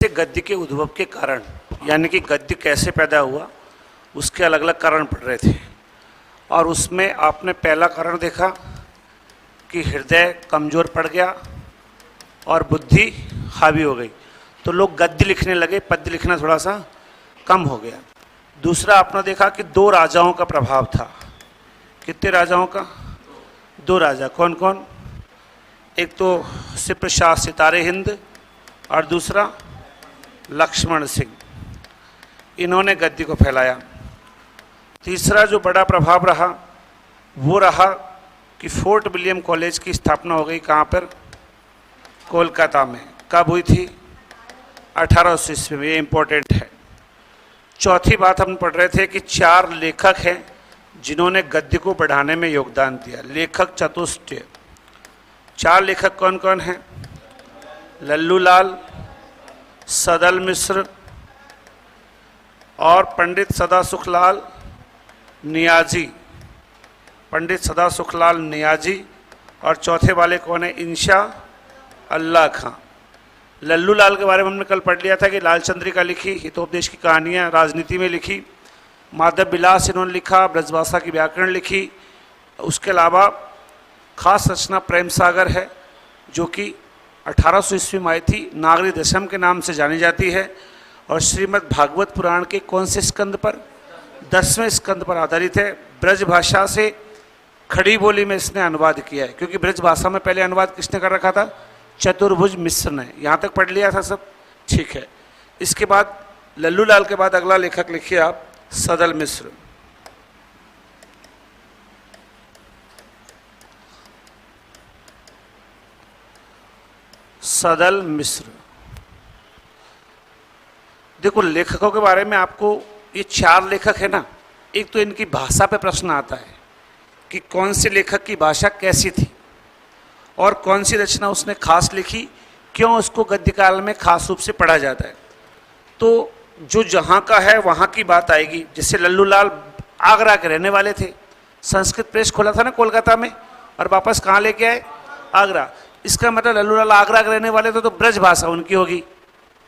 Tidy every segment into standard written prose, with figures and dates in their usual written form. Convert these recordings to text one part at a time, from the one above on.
से गद्य के उद्भव के कारण, यानी कि गद्य कैसे पैदा हुआ, उसके अलग अलग कारण पढ़ रहे थे। और उसमें आपने पहला कारण देखा कि हृदय कमज़ोर पड़ गया और बुद्धि हावी हो गई, तो लोग गद्य लिखने लगे, पद्य लिखना थोड़ा सा कम हो गया। दूसरा आपने देखा कि 2 राजाओं का प्रभाव था। कितने राजाओं का? 2 राजा। कौन कौन? एक तो शिप्रशाह सितारे हिंद और दूसरा लक्ष्मण सिंह। इन्होंने गद्य को फैलाया। तीसरा जो बड़ा प्रभाव रहा वो रहा कि फोर्ट विलियम कॉलेज की स्थापना हो गई। कहाँ पर? कोलकाता में। कब हुई थी? 1800 ईस्वी में। ये इम्पोर्टेंट है। चौथी बात हम पढ़ रहे थे कि 4 लेखक हैं जिन्होंने गद्य को बढ़ाने में योगदान दिया। लेखक चतुष्टय। 4 लेखक कौन कौन हैं? लल्लूलाल, सदल मिश्र और पंडित सदा सुखलाल नियाजी। पंडित सदा सुखलाल नियाजी। और चौथे वाले कौन है? इंशा अल्लाह खां। लल्लूलाल के बारे में हमने कल पढ़ लिया था कि लाल चंद्रिका लिखी, हितोपदेश की कहानियाँ राजनीति में लिखी। माधव विलास इन्होंने लिखा, ब्रजभाषा की व्याकरण लिखी। उसके अलावा खास रचना प्रेम सागर है जो कि 1800 ईस्वी में आई थी, नागरी दशम के नाम से जानी जाती है। और श्रीमद् भागवत पुराण के कौन से स्कंद पर? 10वें स्कंद पर आधारित है। ब्रज भाषा से खड़ी बोली में इसने अनुवाद किया है, क्योंकि ब्रज भाषा में पहले अनुवाद किसने कर रखा था? चतुर्भुज मिश्र ने। यहाँ तक पढ़ लिया था सब? ठीक है। इसके बाद लल्लूलाल के बाद अगला लेखक लिखिए आप, सदल मिश्र। सदल मिश्र। देखो लेखकों के बारे में आपको, ये 4 लेखक है ना, एक तो इनकी भाषा पे प्रश्न आता है कि कौन से लेखक की भाषा कैसी थी और कौन सी रचना उसने खास लिखी, क्यों उसको गद्य काल में खास रूप से पढ़ा जाता है। तो जो जहाँ का है वहाँ की बात आएगी। जैसे लल्लूलाल आगरा के रहने वाले थे, संस्कृत प्रेस खोला था ना कोलकाता में, और वापस कहाँ लेके आए? आगरा। इसका मतलब लल्लूलाल आगरा के रहने वाले थे, तो ब्रज भाषा उनकी होगी।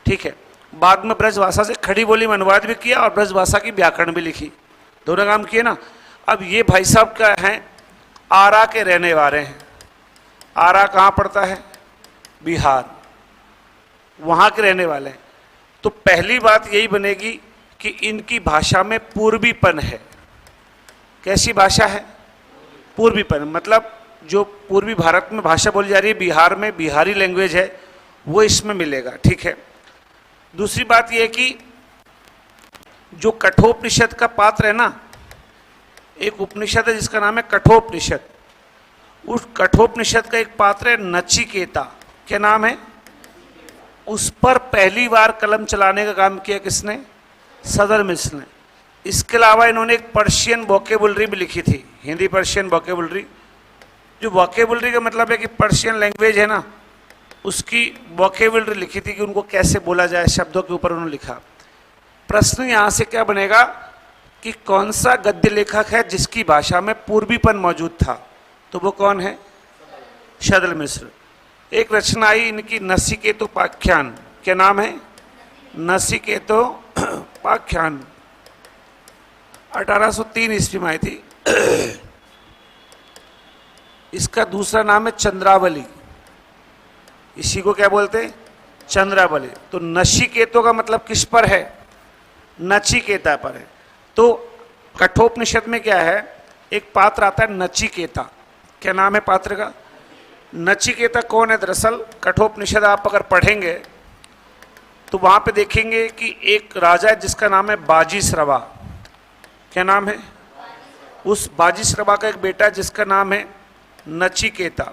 ठीक है। बाद में ब्रज भाषा से खड़ी बोली में अनुवाद भी किया और ब्रज भाषा की व्याकरण भी लिखी, दोनों काम किए ना। अब ये भाई साहब क्या हैं? आरा के रहने वाले हैं। आरा कहाँ पड़ता है? बिहार। वहाँ के रहने वाले हैं। तो पहली बात यही बनेगी कि इनकी भाषा में पूर्वीपन है। कैसी भाषा है? पूर्वीपन। मतलब जो पूर्वी भारत में भाषा बोली जा रही है, बिहार में बिहारी लैंग्वेज है, वो इसमें मिलेगा। ठीक है। दूसरी बात यह कि जो कठोपनिषद का पात्र है ना, एक उपनिषद है जिसका नाम है कठोपनिषद। उस कठोपनिषद का एक पात्र है नचिकेता। क्या नाम है? उस पर पहली बार कलम चलाने का काम किया किसने? सदल मिश्र ने। इसके अलावा इन्होंने एक पर्शियन वोकेबुलरी भी लिखी थी, हिंदी पर्शियन वोकेबुलरी। जो वोकेबुलरी का मतलब है कि पर्शियन लैंग्वेज है ना, उसकी वोकेबुलरी लिखी थी कि उनको कैसे बोला जाए, शब्दों के ऊपर उन्होंने लिखा। प्रश्न यहाँ से क्या बनेगा कि कौन सा गद्य लेखक है जिसकी भाषा में पूर्वीपन मौजूद था? तो वो कौन है? सदल मिश्र। एक रचना आई इनकी नचिकेतो पाख्यान। क्या नाम है? नचिकेतो पाख्यान। 1803 ईस्वी में आई थी। इसका दूसरा नाम है चंद्रावली। इसी को क्या बोलते हैं? चंद्रावली। तो नचिकेतो का मतलब किस पर है? नचिकेता पर है। तो कठोपनिषद में क्या है? एक पात्र आता है नचिकेता। क्या नाम है पात्र का? नचिकेता कौन है? दरअसल कठोपनिषद आप अगर पढ़ेंगे तो वहां पे देखेंगे कि एक राजा है जिसका नाम है बाजीश्रवा। क्या नाम है? उस बाजीश्रवा का एक बेटा है जिसका नाम है नचिकेता।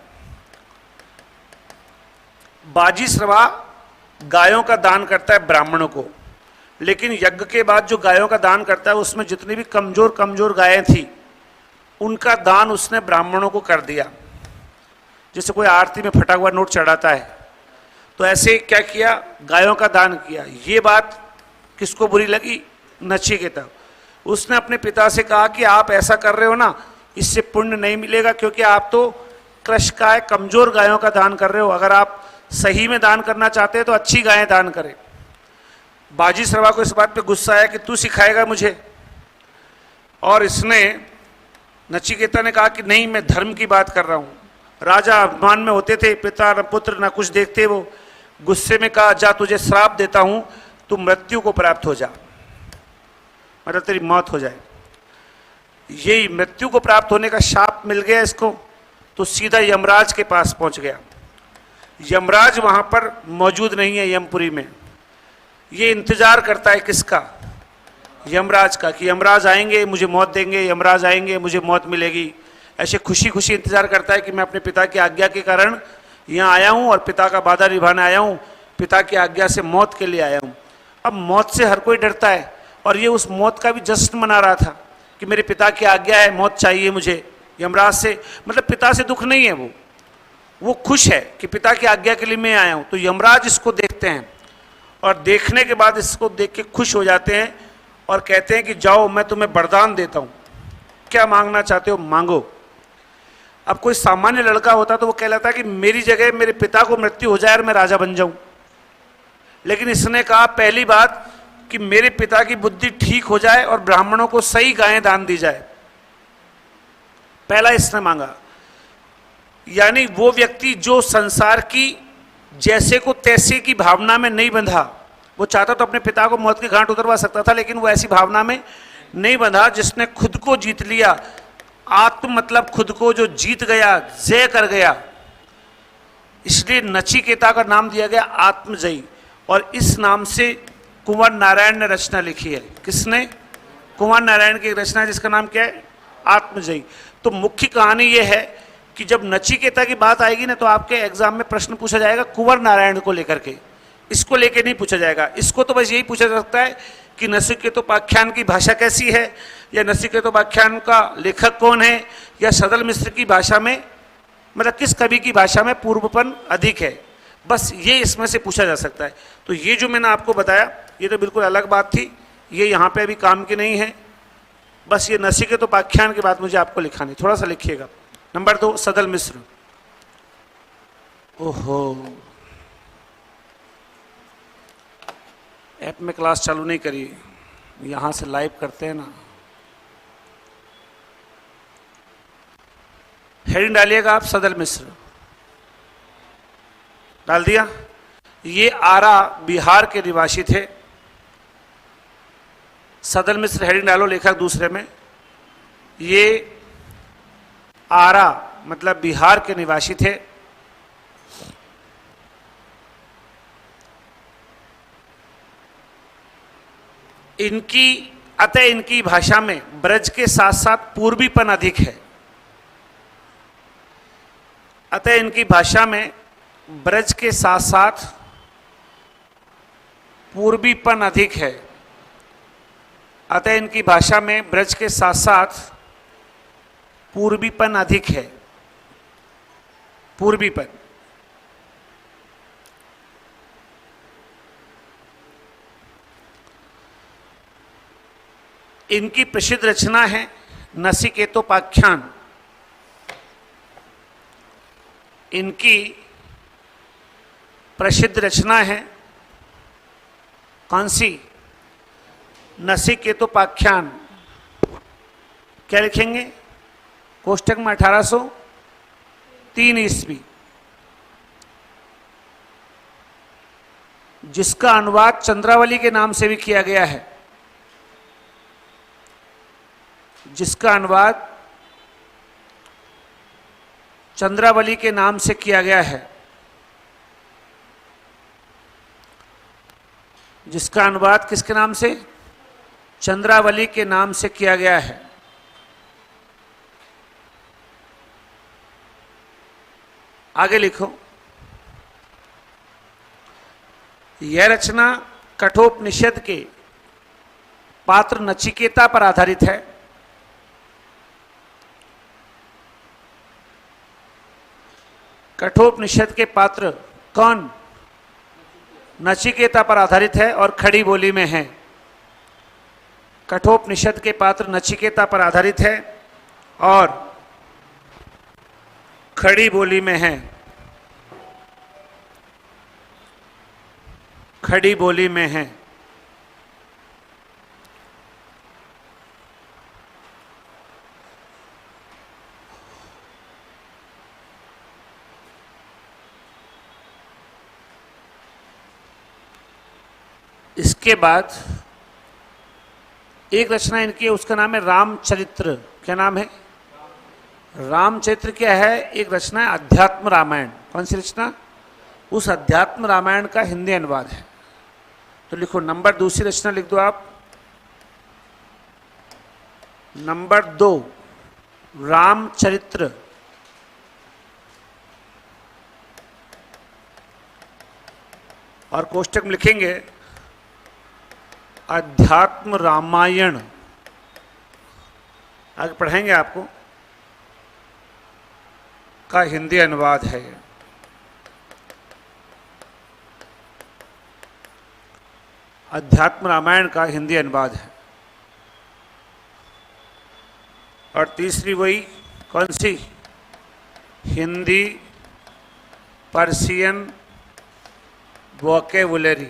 बाजीश्रवा गायों का दान करता है ब्राह्मणों को, लेकिन यज्ञ के बाद जो गायों का दान करता है उसमें जितनी भी कमजोर कमजोर गायें थी उनका दान उसने ब्राह्मणों को कर दिया। जैसे कोई आरती में फटा हुआ नोट चढ़ाता है, तो ऐसे क्या किया? गायों का दान किया। ये बात किसको बुरी लगी? नचिकेता। उसने अपने पिता से कहा कि आप ऐसा कर रहे हो ना, इससे पुण्य नहीं मिलेगा, क्योंकि आप तो कृषकाय कमजोर गायों का दान कर रहे हो। अगर आप सही में दान करना चाहते हैं तो अच्छी गायें दान करें। बाजी सरवा को इस बात पे गुस्सा आया कि तू सिखाएगा मुझे, और इसने, नचिकेता ने कहा कि नहीं, मैं धर्म की बात कर रहा हूं। राजा अभिमान में होते थे, पिता न पुत्र न कुछ देखते, वो गुस्से में कहा जा तुझे श्राप देता हूं, तू मृत्यु को प्राप्त हो जा, मतलब तेरी मौत हो जाए। यही मृत्यु को प्राप्त होने का शाप मिल गया इसको, तो सीधा यमराज के पास पहुंच गया। यमराज वहां पर मौजूद नहीं है यमपुरी में, ये इंतजार करता है किसका? यमराज का, कि यमराज आएंगे मुझे मौत देंगे, यमराज आएंगे मुझे मौत मिलेगी। ऐसे खुशी खुशी इंतजार करता है कि मैं अपने पिता की आज्ञा के कारण यहाँ आया हूँ और पिता का वादा निभाने आया हूँ, पिता की आज्ञा से मौत के लिए आया हूँ। अब मौत से हर कोई डरता है, और ये उस मौत का भी जश्न मना रहा था कि मेरे पिता की आज्ञा है, मौत चाहिए मुझे। यमराज से मतलब पिता से दुख नहीं है, वो खुश है कि पिता की आज्ञा के लिए मैं आया हूँ। तो यमराज इसको देखते हैं, और देखने के बाद इसको देख के खुश हो जाते हैं और कहते हैं कि जाओ मैं तुम्हें वरदान देता हूँ, क्या मांगना चाहते हो मांगो। अब कोई सामान्य लड़का होता तो वो कहलाता कि मेरी जगह मेरे पिता को मृत्यु हो जाए और मैं राजा बन जाऊं, लेकिन इसने कहा पहली बात कि मेरे पिता की बुद्धि ठीक हो जाए और ब्राह्मणों को सही गायें दान दी जाए, पहला इसने मांगा। यानी वो व्यक्ति जो संसार की जैसे को तैसे की भावना में नहीं बंधा, वो चाहता तो अपने पिता को मौत के घाट उतरवा सकता था, लेकिन वो ऐसी भावना में नहीं बंधा जिसने खुद को जीत लिया। आत्म मतलब खुद को जो जीत गया, जय कर गया, इसलिए नचिकेता का नाम दिया गया आत्मजयी। और इस नाम से कुंवर नारायण ने रचना लिखी है। किसने? कुंवर नारायण की रचना, जिसका नाम क्या है? आत्मजयी। तो मुख्य कहानी यह है कि जब नचिकेता की बात आएगी ना, तो आपके एग्जाम में प्रश्न पूछा जाएगा कुंवर नारायण को लेकर के, इसको लेकर नहीं पूछा जाएगा। इसको तो बस यही पूछा जा सकता है कि नचिकेतोपाख्यान की भाषा कैसी है, या नचिकेतोपाख्यान का लेखक कौन है, या सदल मिश्र की भाषा में, मतलब किस कवि की भाषा में पूर्वपन अधिक है, बस ये इसमें से पूछा जा सकता है। तो ये जो मैंने आपको बताया ये तो बिल्कुल अलग बात थी, ये यहाँ पे अभी काम की नहीं है। बस ये नचिकेतोपाख्यान की बात मुझे आपको लिखानी, थोड़ा सा लिखिएगा। नंबर 2, सदल मिश्र। ओहो, ऐप में क्लास चालू नहीं करी, यहां से लाइव करते हैं ना। हेडिंग डालिएगा आप, सदल मिश्र। डाल दिया? ये आरा बिहार के निवासी थे। सदल मिश्र हेडिंग डालो लेखक दूसरे में। ये आरा मतलब बिहार के निवासी थे। अतः इनकी भाषा में ब्रज के साथ साथ पूर्वीपन अधिक है। अतः इनकी भाषा में ब्रज के साथ साथ पूर्वीपन अधिक है। अतः इनकी भाषा में ब्रज के साथ साथ पूर्वीपन अधिक है। पूर्वीपन। इनकी प्रसिद्ध रचना है नचिकेतोपाख्यान। इनकी प्रसिद्ध रचना है कौन सी? नचिकेतोपाख्यान। क्या लिखेंगे? कोष्टक में 1803 ईस्वी, जिसका अनुवाद चंद्रावली के नाम से भी किया गया है। जिसका अनुवाद चंद्रावली के नाम से किया गया है। जिसका अनुवाद किसके नाम से? चंद्रावली के नाम से किया गया है। आगे लिखो। यह रचना कठोपनिषद के पात्र नचिकेता पर आधारित है। कठोपनिषद के पात्र कौन? नचिकेता पर आधारित है और खड़ी बोली में है। कठोपनिषद के पात्र नचिकेता पर आधारित है और खड़ी बोली में है। खड़ी बोली में है। इसके बाद एक रचना इनकी है, उसका नाम है रामचरित्र। क्या नाम है? रामचरित्र क्या है? एक रचना है अध्यात्म रामायण। कौन सी रचना? उस अध्यात्म रामायण का हिंदी अनुवाद है। तो लिखो नंबर, दूसरी रचना लिख दो आप, नंबर 2 रामचरित्र। और कोष्टक में लिखेंगे अध्यात्म रामायण। आगे पढ़ाएंगे आपको, का हिंदी अनुवाद है। अध्यात्म रामायण का हिंदी अनुवाद है। और तीसरी वही कौन सी? Hindi Persian vocabulary.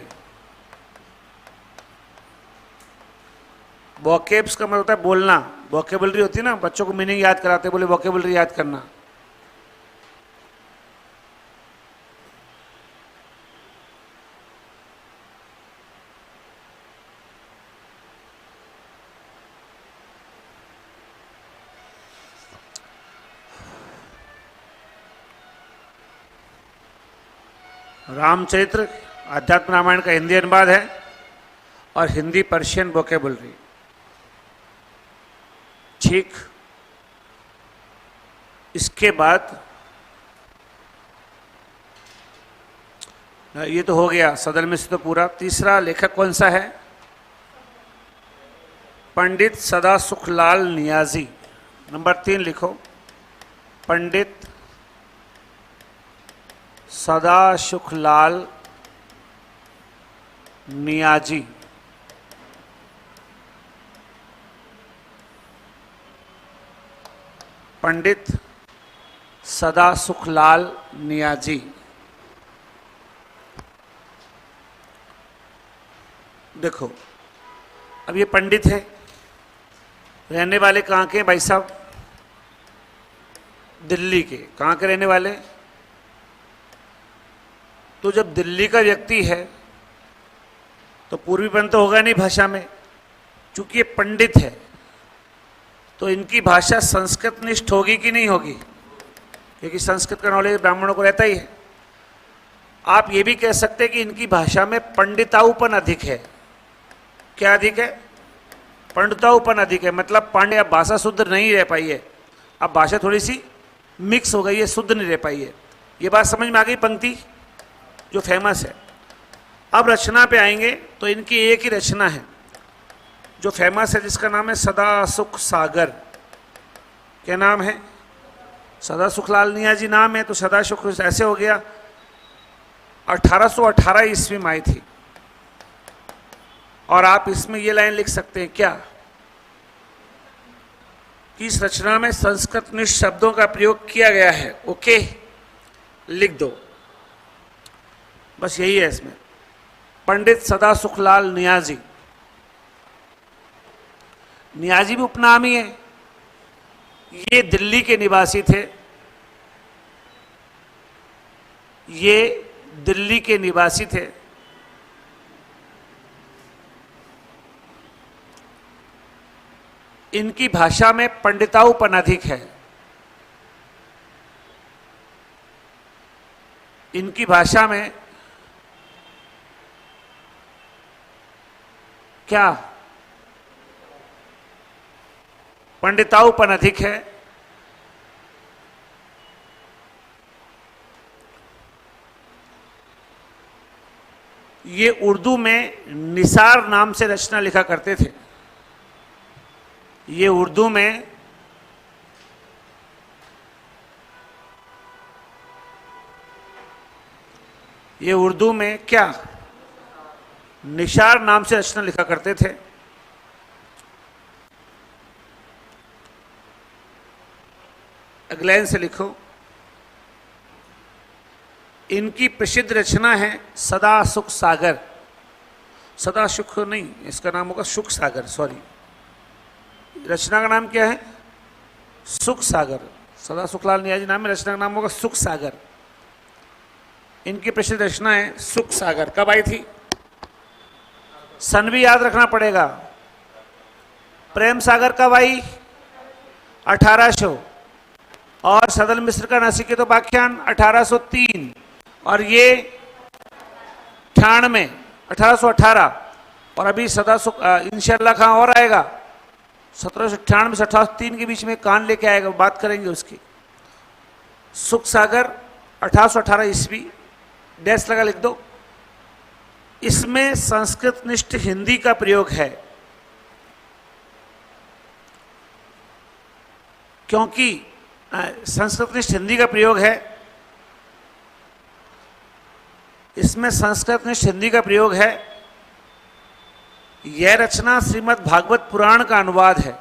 वोकेब्स का मतलब होता है बोलना, वोकेबुलरी होती है ना, बच्चों को मीनिंग याद कराते बोले वोकेबुलरी याद करना। रामचरित्र अध्यात्म रामायण का हिंदी अनुवाद है और हिंदी पर्शियन वोकेबुलरी। ठीक, इसके बाद ये तो हो गया सदन में से तो पूरा। तीसरा लेखक कौन सा है? पंडित सदासुखलाल नियाजी। नंबर 3 लिखो, पंडित सदासुखलाल नियाजी। पंडित सदासुखलाल नियाजी। देखो, अब ये पंडित है, रहने वाले कहाँ के भाई साहब? दिल्ली के। कहाँ के रहने वाले? तो जब दिल्ली का व्यक्ति है तो पूर्वीपन तो होगा नहीं भाषा में, क्योंकि ये पंडित है तो इनकी भाषा संस्कृत निष्ठ होगी कि नहीं होगी? क्योंकि संस्कृत का नॉलेज ब्राह्मणों को रहता ही है। आप ये भी कह सकते हैं कि इनकी भाषा में पंडिताऊपन अधिक है। क्या अधिक है? पंडिताऊपन अधिक है। मतलब पांड्य, अब भाषा शुद्ध नहीं रह पाई है, अब भाषा थोड़ी सी मिक्स हो गई है, शुद्ध नहीं रह पाई है। ये बात समझ में आ गई? पंक्ति जो फेमस है। अब रचना पे आएंगे तो इनकी एक ही रचना है जो फेमस है, जिसका नाम है सदासुख सागर। क्या नाम है? सदासुखलाल नियाजी नाम है, तो सदासुख ऐसे हो गया। 1818 ईस्वी में आई थी। और आप इसमें ये लाइन लिख सकते हैं क्या, कि इस रचना में संस्कृत निष्ठ शब्दों का प्रयोग किया गया है। ओके, लिख दो, बस यही है इसमें। पंडित सदासुखलाल नियाजी। नियाजी भी उपनाम ही है। ये दिल्ली के निवासी थे। ये दिल्ली के निवासी थे। इनकी भाषा में पंडिताऊपन अधिक है। इनकी भाषा में क्या पंडिताऊपन अधिक है। ये उर्दू में निसार नाम से रचना लिखा करते थे। ये उर्दू में क्या निसार नाम से रचना लिखा करते थे। अगले से लिखो, इनकी प्रसिद्ध रचना है सदासुख सागर। सदासुख नहीं, इसका नाम होगा सुख सागर। सॉरी, रचना का नाम क्या है? सुख सागर। सदासुखलाल नियाजी नाम है, रचना का नाम होगा सुख सागर। इनकी प्रसिद्ध रचना है सुख सागर। कब आई थी? सन भी याद रखना पड़ेगा। प्रेम सागर का भाई 1800 और सदल मिश्र का नचिकेतो उपाख्यान 1803 और ये 98 1818 और अभी सदा सुख इंशाल्लाह खां और आएगा 1798 से 1803 के बीच में कान लेके आएगा, बात करेंगे उसकी। सुख सागर 1818 ईस्वी, डैश लगा लिख दो। इसमें संस्कृत निष्ठ हिंदी का प्रयोग है, क्योंकि संस्कृत निष्ठ हिंदी का प्रयोग है, इसमें संस्कृत निष्ठ हिंदी का प्रयोग है। यह रचना श्रीमद् भागवत पुराण का अनुवाद है।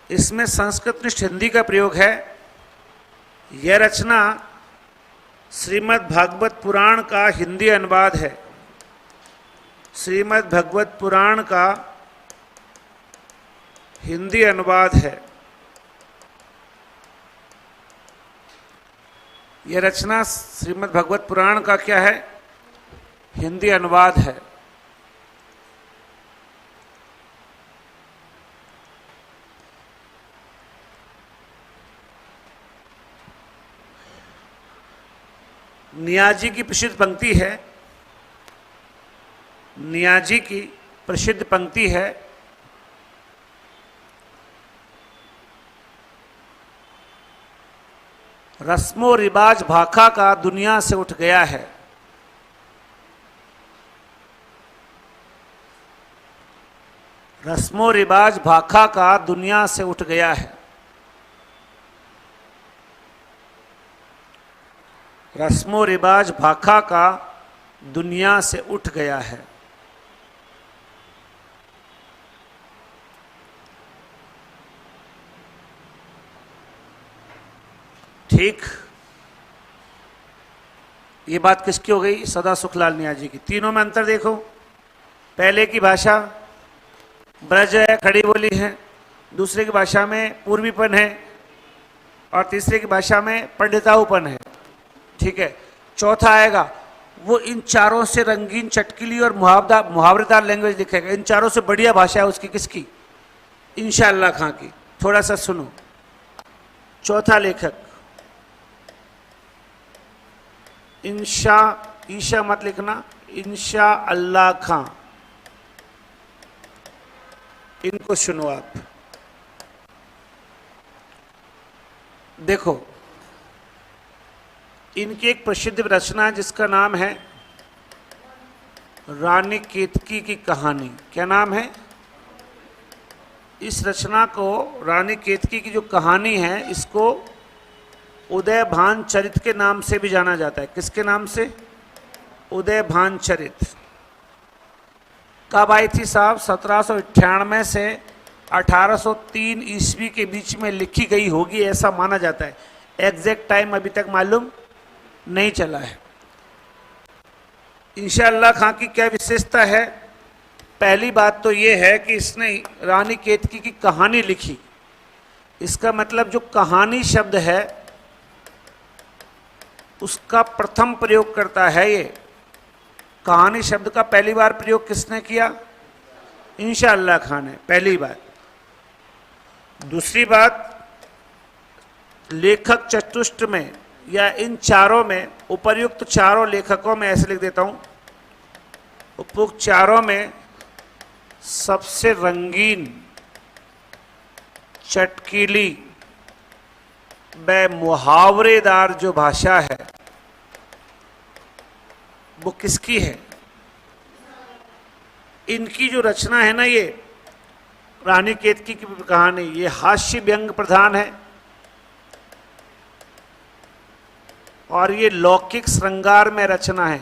इसमें संस्कृत निष्ठ हिंदी का प्रयोग है। यह रचना श्रीमद् भागवत पुराण का हिंदी अनुवाद है। श्रीमद् भागवत पुराण का हिंदी अनुवाद है। यह रचना श्रीमद् भागवत पुराण का क्या है? हिंदी अनुवाद है। नियाजी की प्रसिद्ध पंक्ति है, नियाजी की प्रसिद्ध पंक्ति है, रस्मो रिवाज भाखा का दुनिया से उठ गया है। रस्मो रिवाज भाखा का दुनिया से उठ गया है। रस्मो रिवाज भाखा का दुनिया से उठ गया है। ठीक, ये बात किसकी हो गई? सदा सुखलाल नियाजी की। तीनों में अंतर देखो। पहले की भाषा ब्रज है, खड़ी बोली है, दूसरे की भाषा में पूर्वीपन है और तीसरे की भाषा में पंडिताऊपन है। ठीक है, चौथा आएगा वो इन चारों से रंगीन, चटकीली और मुहावरेदार लैंग्वेज लिखेगा। इन चारों से बढ़िया भाषा है उसकी किसकी? इंशाअल्लाह खां की। थोड़ा सा सुनो। चौथा लेखक ईशा मत लिखना, इंशा अल्लाह खां। इनको सुनो आप। देखो, इनकी एक प्रसिद्ध रचना जिसका नाम है रानी केतकी की कहानी। क्या नाम है? इस रचना को, रानी केतकी की जो कहानी है, इसको उदय भान चरित के नाम से भी जाना जाता है। किसके नाम से? उदय भान चरित। कब आई थी साहब? 1798 से 1803 ईस्वी के बीच में लिखी गई होगी, ऐसा माना जाता है। एग्जैक्ट टाइम अभी तक मालूम नहीं चला है। इंशाअल्लाह खां की क्या विशेषता है? पहली बात तो ये है कि इसने रानी केतकी की कहानी लिखी। इसका मतलब जो कहानी शब्द है उसका प्रथम प्रयोग करता है ये। कहानी शब्द का पहली बार प्रयोग किसने किया? इंशाअल्लाह खां ने, पहली बात। दूसरी बात, लेखक चतुष्ट में या इन चारों में, उपर्युक्त चारों लेखकों में, ऐसे लिख देता हूं, उपयुक्त चारों में सबसे रंगीन, चटकीली व मुहावरेदार जो भाषा है वो किसकी है? इनकी जो रचना है ना, ये रानी केतकी की कहानी, ये हास्य व्यंग प्रधान है और ये लौकिक श्रृंगार में रचना है।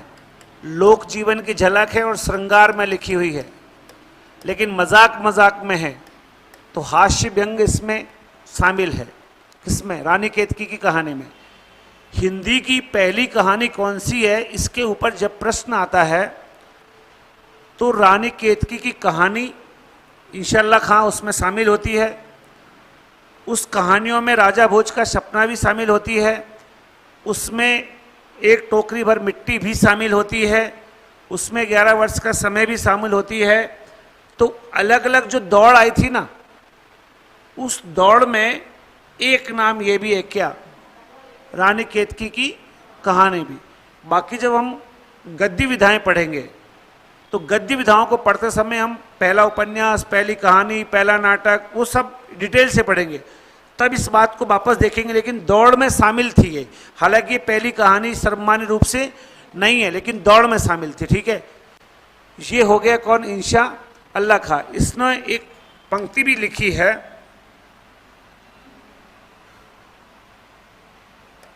लोक जीवन की झलक है और श्रृंगार में लिखी हुई है, लेकिन मजाक मजाक में है। तो हास्य व्यंग इसमें शामिल है। किसमें? रानी केतकी की कहानी में। हिंदी की पहली कहानी कौन सी है, इसके ऊपर जब प्रश्न आता है तो रानी केतकी की कहानी इंशाअल्लाह खां उसमें शामिल होती है। उस कहानियों में राजा भोज का सपना भी शामिल होती है, उसमें एक टोकरी भर मिट्टी भी शामिल होती है, उसमें 11 वर्ष का समय भी शामिल होती है। तो अलग अलग जो दौड़ आई थी ना, उस दौड़ में एक नाम ये भी है क्या, रानी केतकी की कहानी भी। बाकी जब हम गद्य विधाएं पढ़ेंगे तो गद्य विधाओं को पढ़ते समय हम पहला उपन्यास, पहली कहानी, पहला नाटक, वो सब डिटेल से पढ़ेंगे, तब इस बात को वापस देखेंगे। लेकिन दौड़ में शामिल थी ये, हालांकि पहली कहानी सर्वमान्य रूप से नहीं है, लेकिन दौड़ में शामिल थी। ठीक है, ये हो गया कौन, इंशा अल्लाह खां। इसने एक पंक्ति भी लिखी है,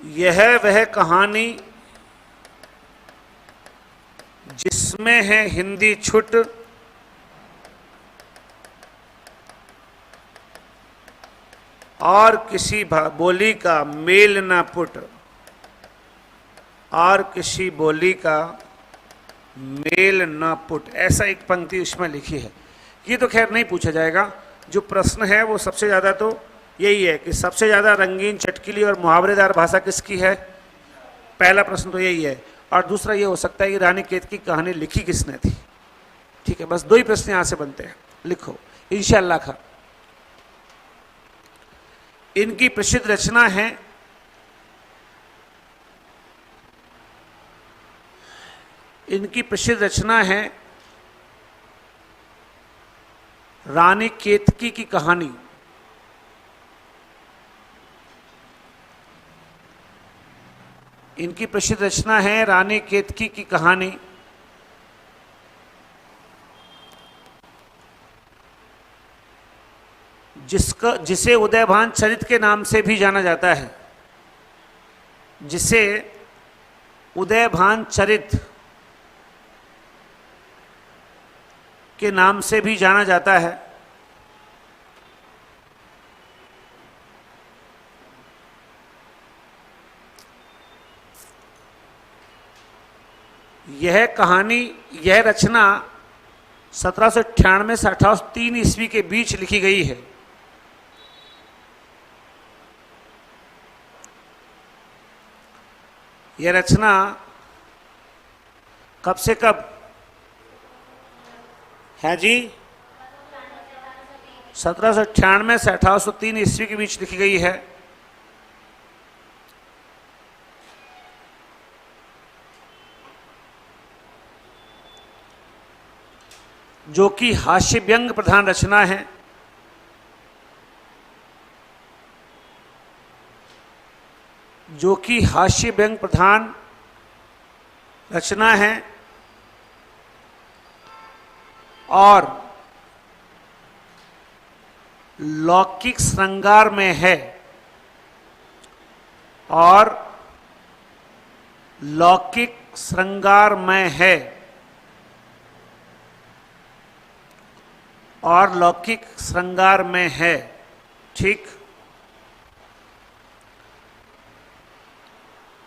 यह वह कहानी जिसमें है हिंदी छुट, और किसी बोली का मेल न पुट, और किसी बोली का मेल न पुट, ऐसा एक पंक्ति उसमें लिखी है। ये तो खैर नहीं पूछा जाएगा, जो प्रश्न है वो सबसे ज़्यादा तो यही है कि सबसे ज़्यादा रंगीन, चटकीली और मुहावरेदार भाषा किसकी है, पहला प्रश्न तो यही है। और दूसरा ये हो सकता है कि रानी केतकी की कहानी लिखी किसने थी। ठीक है, बस दो ही प्रश्न यहां से बनते हैं। लिखो, इंशा अल्लाह खां। इनकी प्रसिद्ध रचना है रानी केतकी की कहानी। इनकी प्रसिद्ध रचना है रानी केतकी की कहानी, जिसे उदयभान चरित के नाम से भी जाना जाता है, जिसे उदयभान चरित के नाम से भी जाना जाता है। यह कहानी, यह रचना 1798 से 1803 ईस्वी के बीच लिखी गई है। यह रचना कब से कब है जी, 1798 से 1803 ईस्वी के बीच लिखी गई है। जो कि हास्य व्यंग प्रधान रचना है। जो कि हास्य व्यंग प्रधान रचना है और लौकिक श्रृंगार में है, और लौकिक श्रृंगार में है, और लौकिक श्रृंगार में है। ठीक,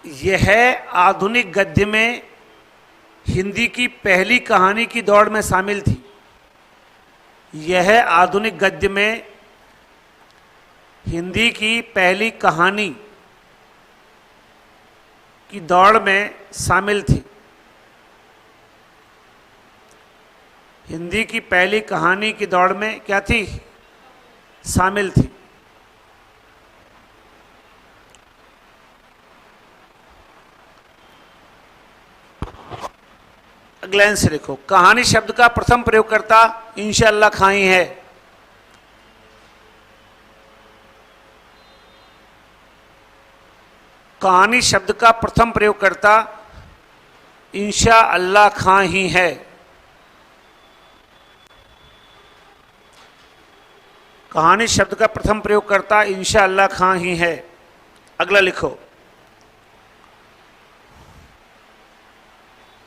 यह आधुनिक गद्य में हिंदी की पहली कहानी की दौड़ में शामिल थी। यह आधुनिक गद्य में हिंदी की पहली कहानी की दौड़ में शामिल थी। हिंदी की पहली कहानी की दौड़ में क्या थी, शामिल थी। अगला आंसर लिखो। कहानी शब्द का प्रथम प्रयोगकर्ता इंशा अल्लाह खां ही है। कहानी शब्द का प्रथम प्रयोगकर्ता इंशा अल्लाह खां ही है। कहानी शब्द का प्रथम प्रयोगकर्ता इंशा अल्लाह खां ही है। अगला लिखो।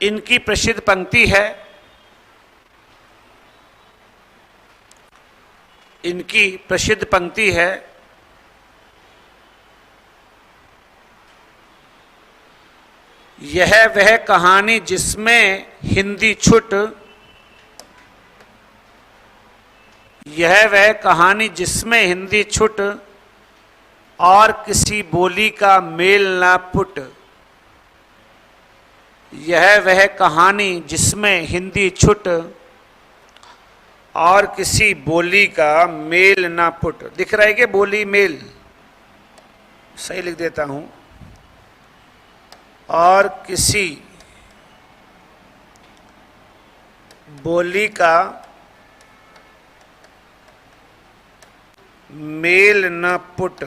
इनकी प्रसिद्ध पंक्ति है, इनकी प्रसिद्ध पंक्ति है, यह वह कहानी जिसमें हिंदी छुट, यह वह कहानी जिसमें हिंदी छुट और किसी बोली का मेल ना पुट। यह वह कहानी जिसमें हिंदी छुट और किसी बोली का मेल ना पुट। दिख रहा है कि बोली मेल, सही लिख देता हूं, और किसी बोली का मेल न पुट।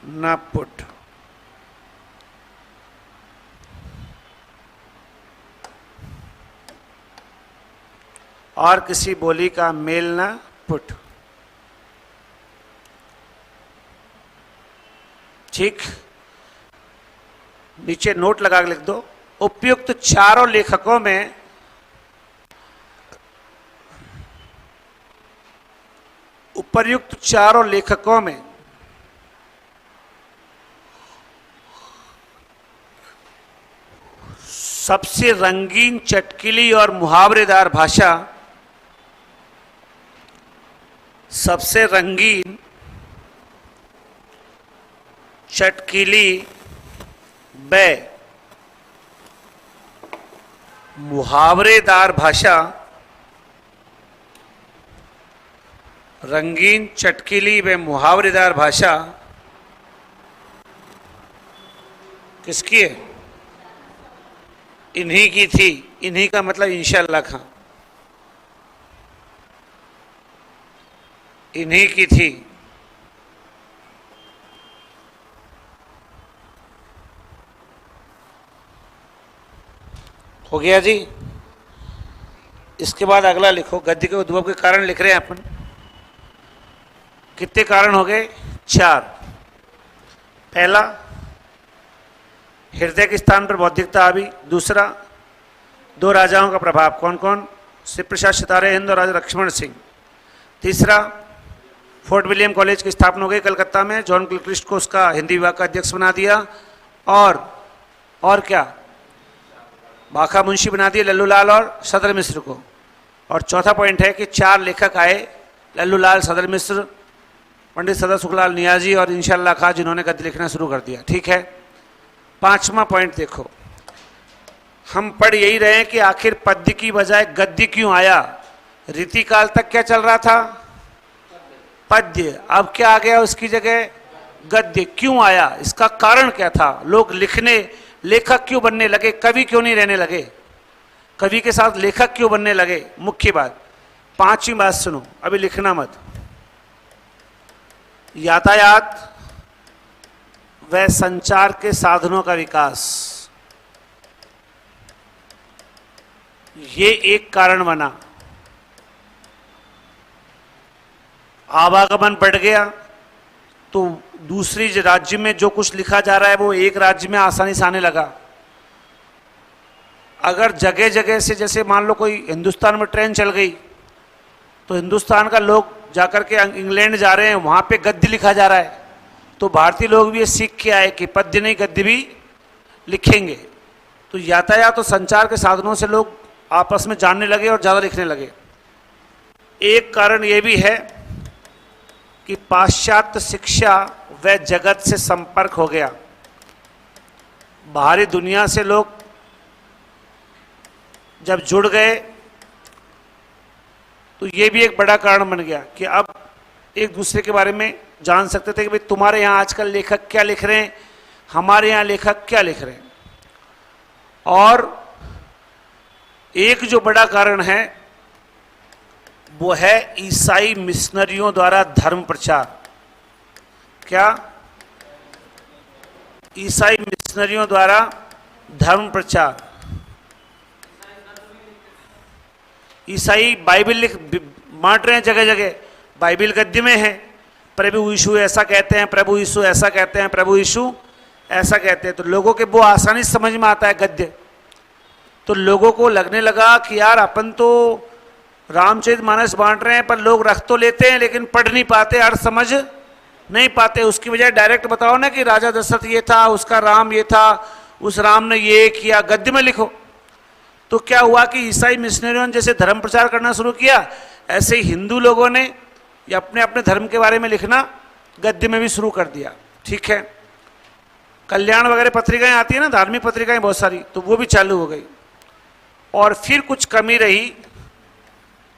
न पुट। और किसी बोली का मेल न पुट। ठीक, नीचे नोट लगा के लिख दो। उपयुक्त चारों लेखकों में उपर्युक्त चारों लेखकों में सबसे रंगीन, चटकीली और मुहावरेदार भाषा, सबसे रंगीन, चटकीली व मुहावरेदार भाषा, रंगीन, चटकीली व मुहावरेदार भाषा किसकी है? इन्हीं की थी। इन्हीं का मतलब इंशाअल्लाह खां, इन्हीं की थी। हो गया जी। इसके बाद अगला लिखो। गद्य के उद्भव के कारण लिख रहे हैं अपन। कितने कारण हो गए? 4। पहला, हृदय के स्थान पर बौद्धिकता आ गई। दूसरा, 2 राजाओं का प्रभाव। कौन कौन? शिव प्रसाद सितारे हिंद और राजा लक्ष्मण सिंह। तीसरा, फोर्ट विलियम कॉलेज की स्थापना हो गई कलकत्ता में। जॉन क्लिक्रिस्ट को उसका हिंदी विभाग का अध्यक्ष बना दिया। और क्या, भाखा मुंशी बना दिए लल्लूलाल और सदर मिश्र को। और चौथा पॉइंट है कि 4 लेखक आए, लल्लूलाल, सदर मिश्र, पंडित सदर सुखलाल नियाजी और इंशाअल्लाह खां, जिन्होंने गद्य लिखना शुरू कर दिया। ठीक है। 5वां पॉइंट देखो। हम पढ़ यही रहे हैं कि आखिर पद्य की बजाय गद्य क्यों आया। रीतिकाल तक क्या चल रहा था? पद्य। अब क्या आ गया उसकी जगह? गद्य। क्यों आया? इसका कारण क्या था? लोग लेखक क्यों बनने लगे? कवि क्यों नहीं रहने लगे? कवि के साथ लेखक क्यों बनने लगे? मुख्य बात। 5वीं बात सुनो, अभी लिखना मत। यातायात व संचार के साधनों का विकास, ये एक कारण बना। आवागमन बढ़ गया तो दूसरी राज्य में जो कुछ लिखा जा रहा है वो एक राज्य में आसानी से आने लगा। अगर जगह जगह से, जैसे मान लो कोई हिंदुस्तान में ट्रेन चल गई तो हिंदुस्तान का लोग जाकर के इंग्लैंड जा रहे हैं, वहां पे गद्य लिखा जा रहा है, तो भारतीय लोग भी ये सीख के आए कि पद्य नहीं गद्य भी लिखेंगे। तो यातायात और संचार के साधनों से लोग आपस में जानने लगे और ज़्यादा लिखने लगे। एक कारण ये भी है कि पाश्चात्य शिक्षा व जगत से संपर्क हो गया। बाहरी दुनिया से लोग जब जुड़ गए तो ये भी एक बड़ा कारण बन गया कि अब एक दूसरे के बारे में जान सकते थे कि भाई तुम्हारे यहाँ आजकल लेखक क्या लिख रहे हैं, हमारे यहाँ लेखक क्या लिख रहे हैं। और एक जो बड़ा कारण है वो है ईसाई मिशनरियों द्वारा धर्म प्रचार। क्या? ईसाई मिशनरियों द्वारा धर्म प्रचार। ईसाई बाइबल बांट रहे हैं जगह जगह। बाइबल गद्य में है, प्रभु यीशु ऐसा कहते हैं, प्रभु यीशु ऐसा कहते हैं, प्रभु यीशु ऐसा कहते हैं। तो लोगों के वो आसानी से समझ में आता है गद्य। तो लोगों को लगने लगा कि यार अपन तो रामचरितमानस बांट रहे हैं पर लोग रख तो लेते हैं लेकिन पढ़ नहीं पाते, अर्थ समझ नहीं पाते। उसकी बजाय डायरेक्ट बताओ ना कि राजा दशरथ ये था, उसका राम ये था, उस राम ने ये किया, गद्य में लिखो। तो क्या हुआ कि ईसाई मिशनरियों ने जैसे धर्म प्रचार करना शुरू किया, ऐसे ही हिंदू लोगों ने या अपने अपने धर्म के बारे में लिखना गद्य में भी शुरू कर दिया, ठीक है। कल्याण वगैरह पत्रिकाएं आती है ना, धार्मिक पत्रिकाएं बहुत सारी, तो वो भी चालू हो गई। और फिर कुछ कमी रही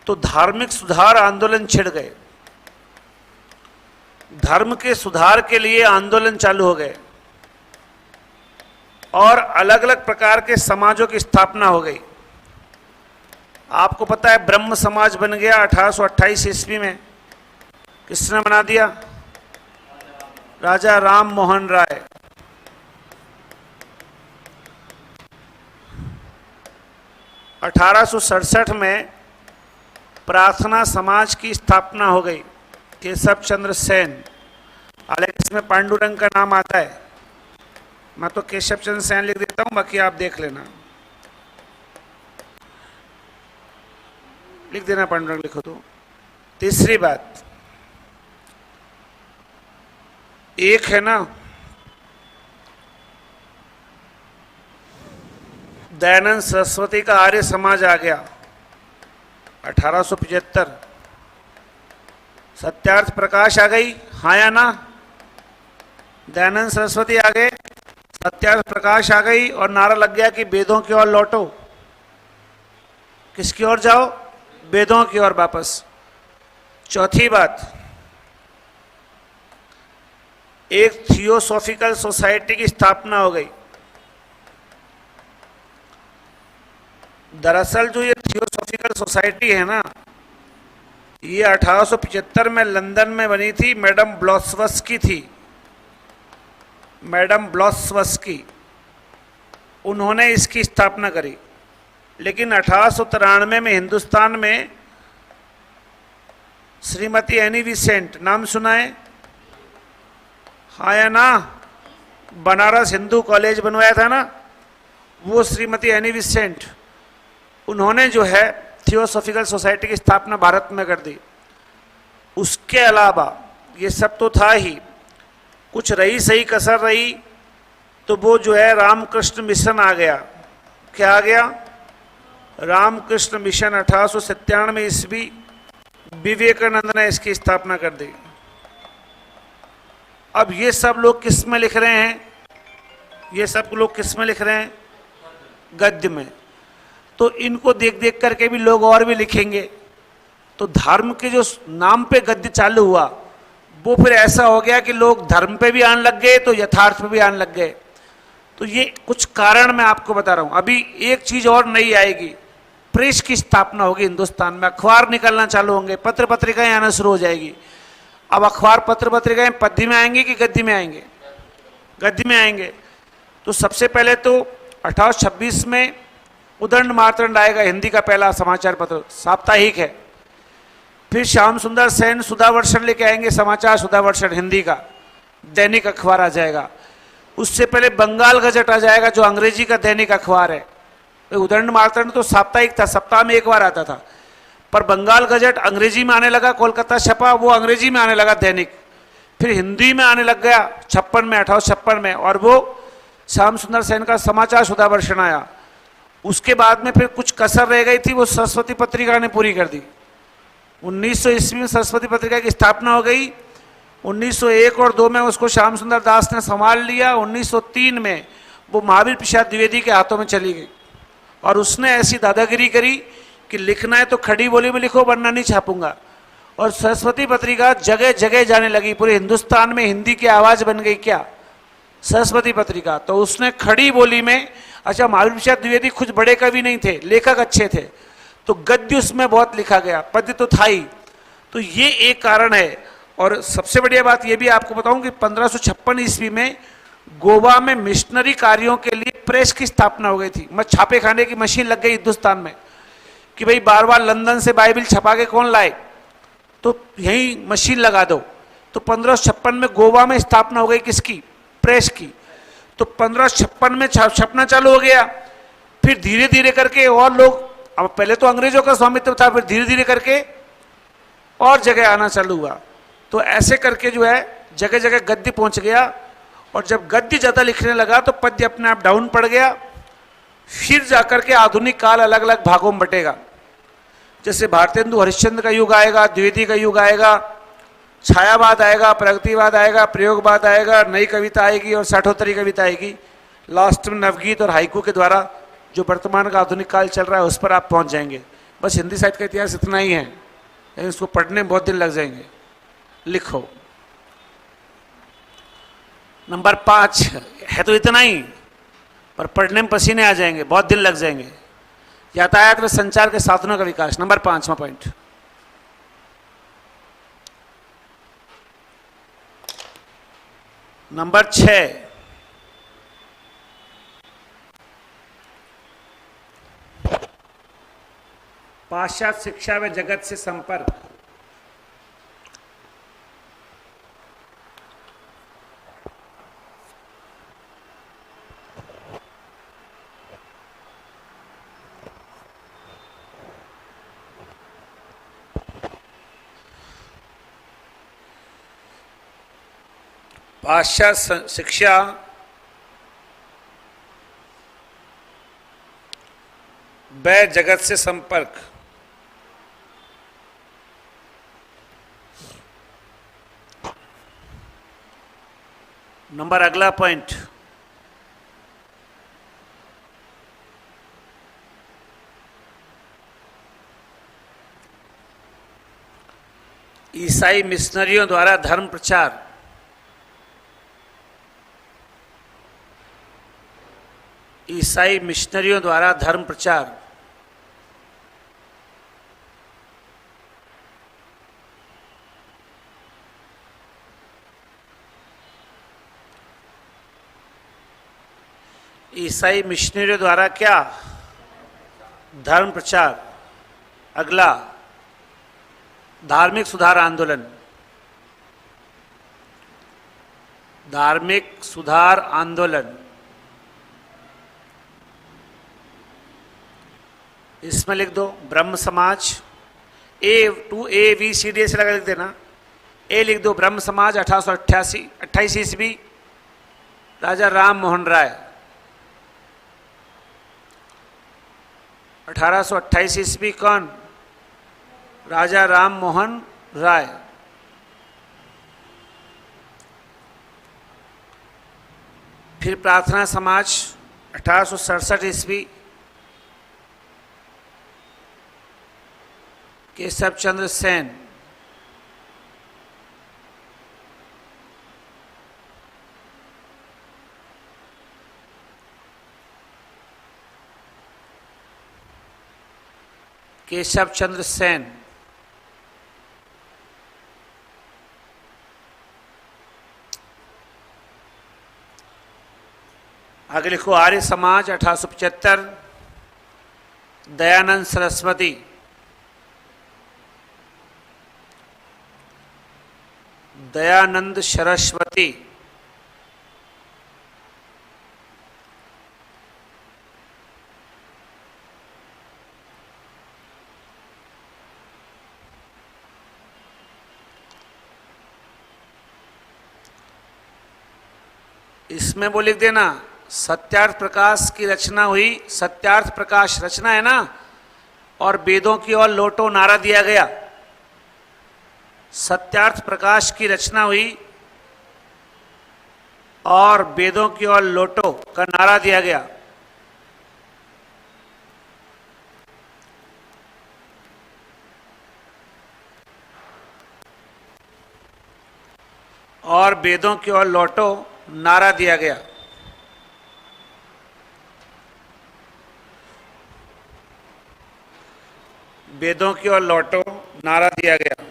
तो धार्मिक सुधार आंदोलन छिड़ गए, धर्म के सुधार के लिए आंदोलन चालू हो गए और अलग अलग प्रकार के समाजों की स्थापना हो गई। आपको पता है ब्रह्म समाज बन गया 1828 ईस्वी में, किसने बना दिया? राजा राम मोहन राय। अठारह में प्रार्थना समाज की स्थापना हो गई, केशव चंद्र सेन। हालांकि इसमें पांडुरंग का नाम आता है, मैं तो केशव चंद्र सेन लिख देता हूं, बाकी आप देख लेना, लिख देना पांडुरंग लिखो तो। तीसरी बात, एक है ना दयानंद सरस्वती का आर्य समाज आ गया 1875। सत्यार्थ प्रकाश आ गई, हाँ या ना? दयानंद सरस्वती आ गए, सत्यार्थ प्रकाश आ गई और नारा लग गया कि वेदों की ओर लौटो। किसकी ओर जाओ? वेदों की ओर वापस। चौथी बात, एक थियोसॉफिकल सोसाइटी की स्थापना हो गई। दरअसल जो ये थियोसॉफिकल सोसाइटी है ना, ये 1875 में लंदन में बनी थी, मैडम ब्लॉसवस्की थी, मैडम ब्लॉसवस्की, उन्होंने इसकी स्थापना करी। लेकिन 1893 में हिंदुस्तान में श्रीमती एनी विसेंट, नाम सुना है? हाँ या ना? बनारस हिंदू कॉलेज बनवाया था ना, वो श्रीमती एनी विसेंट, उन्होंने जो है थियोसॉफिकल सोसाइटी की स्थापना भारत में कर दी। उसके अलावा ये सब तो था ही, कुछ रही सही कसर रही तो वो जो है रामकृष्ण मिशन आ गया। क्या आ गया? रामकृष्ण मिशन 1897 ईस्वी, विवेकानंद ने इसकी स्थापना कर दी। अब ये सब लोग किस में लिख रहे हैं? ये सब लोग किस में लिख रहे हैं? गद्य में। तो इनको देख देख करके भी लोग और भी लिखेंगे, तो धर्म के जो नाम पे गद्य चालू हुआ वो फिर ऐसा हो गया कि लोग धर्म पे भी आने लग गए तो यथार्थ पे भी आने लग गए। तो ये कुछ कारण मैं आपको बता रहा हूं। अभी एक चीज और नई आएगी, प्रेस की स्थापना होगी हिंदुस्तान में, अखबार निकलना चालू होंगे, पत्र पत्रिकाएं आना शुरू हो जाएगी। अब अखबार पत्र पत्रिकाएं पद्य में आएंगे कि गद्य में आएंगे? गद्य में आएंगे। तो सबसे पहले तो 1826 में उदंड मार्तंड आएगा, हिंदी का पहला समाचार पत्र, साप्ताहिक है। फिर श्याम सुंदर सेन सुधावर्षण लेके आएंगे, समाचार सुधावर्षण हिंदी का दैनिक अखबार आ जाएगा। उससे पहले बंगाल गजट आ जाएगा जो अंग्रेजी का दैनिक अखबार है। उदंड मार्तंड तो साप्ताहिक था, सप्ताह में एक बार आता था, पर बंगाल गजट अंग्रेजी में आने लगा, कोलकाता छपा, वो अंग्रेजी में आने लगा दैनिक। फिर हिंदी में आने लग गया 1856 में, और वो श्याम सुंदर सेन का समाचार सुधावर्षण आया। उसके बाद में फिर कुछ कसर रह गई थी, वो सरस्वती पत्रिका ने पूरी कर दी। 1900 ईस्वी में सरस्वती पत्रिका की स्थापना हो गई। 1901 और 2 में उसको श्याम सुंदर दास ने संभाल लिया। 1903 में वो महावीर प्रसाद द्विवेदी के हाथों में चली गई और उसने ऐसी दादागिरी करी कि लिखना है तो खड़ी बोली में लिखो वरना नहीं छापूंगा। और सरस्वती पत्रिका जगह जगह जाने लगी, पूरे हिंदुस्तान में हिंदी की आवाज बन गई। क्या? सरस्वती पत्रिका। तो उसने खड़ी बोली में, अच्छा महावीर प्रसाद द्विवेदी कुछ बड़े कवि नहीं थे, लेखक अच्छे थे, तो गद्य उसमें बहुत लिखा गया, पद्य तो था ही। तो ये एक कारण है। और सबसे बढ़िया बात ये भी आपको बताऊं कि 1556 ईस्वी में गोवा में मिशनरी कार्यों के लिए प्रेस की स्थापना हो गई थी। छापे खाने की मशीन लग गई हिंदुस्तान में कि भाई बार बार लंदन से बाइबिल छपा के कौन लाए, तो यही मशीन लगा दो। तो 1556 में गोवा में स्थापना हो गई किसकी? प्रेस की। तो 1556 में छपना चालू हो गया। फिर धीरे धीरे करके और लोग, अब पहले तो अंग्रेजों का स्वामित्व था, फिर धीरे धीरे करके और जगह आना चालू हुआ। तो ऐसे करके जो है जगह जगह गद्य पहुंच गया। और जब गद्य ज्यादा लिखने लगा तो पद्य अपने आप डाउन पड़ गया। फिर जाकर के आधुनिक काल अलग अलग भागों में बटेगा। जैसे भारतेंदु हरिश्चंद्र का युग आएगा, द्विवेदी का युग आएगा, छायावाद आएगा, प्रगतिवाद आएगा, प्रयोगवाद आएगा, नई कविता आएगी और साठोत्तरी कविता आएगी। लास्ट में नवगीत और हाइकू के द्वारा जो वर्तमान का आधुनिक काल चल रहा है उस पर आप पहुंच जाएंगे। बस हिंदी साहित्य का इतिहास इतना ही है, लेकिन इसको पढ़ने में बहुत दिन लग जाएंगे। लिखो। नंबर 5 है तो इतना ही, पर पढ़ने में पसीने आ जाएंगे, बहुत दिन लग जाएंगे। यातायात व संचार के साधनों का विकास, नंबर 5वां पॉइंट। नंबर 6 पाश्चात्य शिक्षा व जगत से संपर्क। पाश्चात्य शिक्षा व जगत से संपर्क। नंबर अगला पॉइंट, ईसाई मिशनरियों द्वारा धर्म प्रचार। ईसाई मिशनरियों द्वारा धर्म प्रचार। ईसाई मिशनरियों द्वारा क्या? धर्म प्रचार। अगला, धार्मिक सुधार आंदोलन। धार्मिक सुधार आंदोलन, इसमें लिख दो ब्रह्म समाज। A से लगा लिख देना। ए लिख दो ब्रह्म समाज 1828 ईस्वी, राजा राम मोहन राय। 1828 ईस्वी कौन? राजा राम मोहन राय। फिर प्रार्थना समाज 1867 ईस्वी, केशव चंद्र सेन। केशव चंद्र सेन। आगे लिखो आर्य समाज 1875, दयानंद सरस्वती। दयानंद सरस्वती। इसमें वो लिख देना सत्यार्थ प्रकाश की रचना हुई। सत्यार्थ प्रकाश रचना है ना, और वेदों की ओर लौटो नारा दिया गया। सत्यार्थ प्रकाश की रचना हुई और वेदों की ओर लौटो का नारा दिया गया। और वेदों की ओर लौटो नारा दिया गया। वेदों की ओर लौटो नारा दिया गया।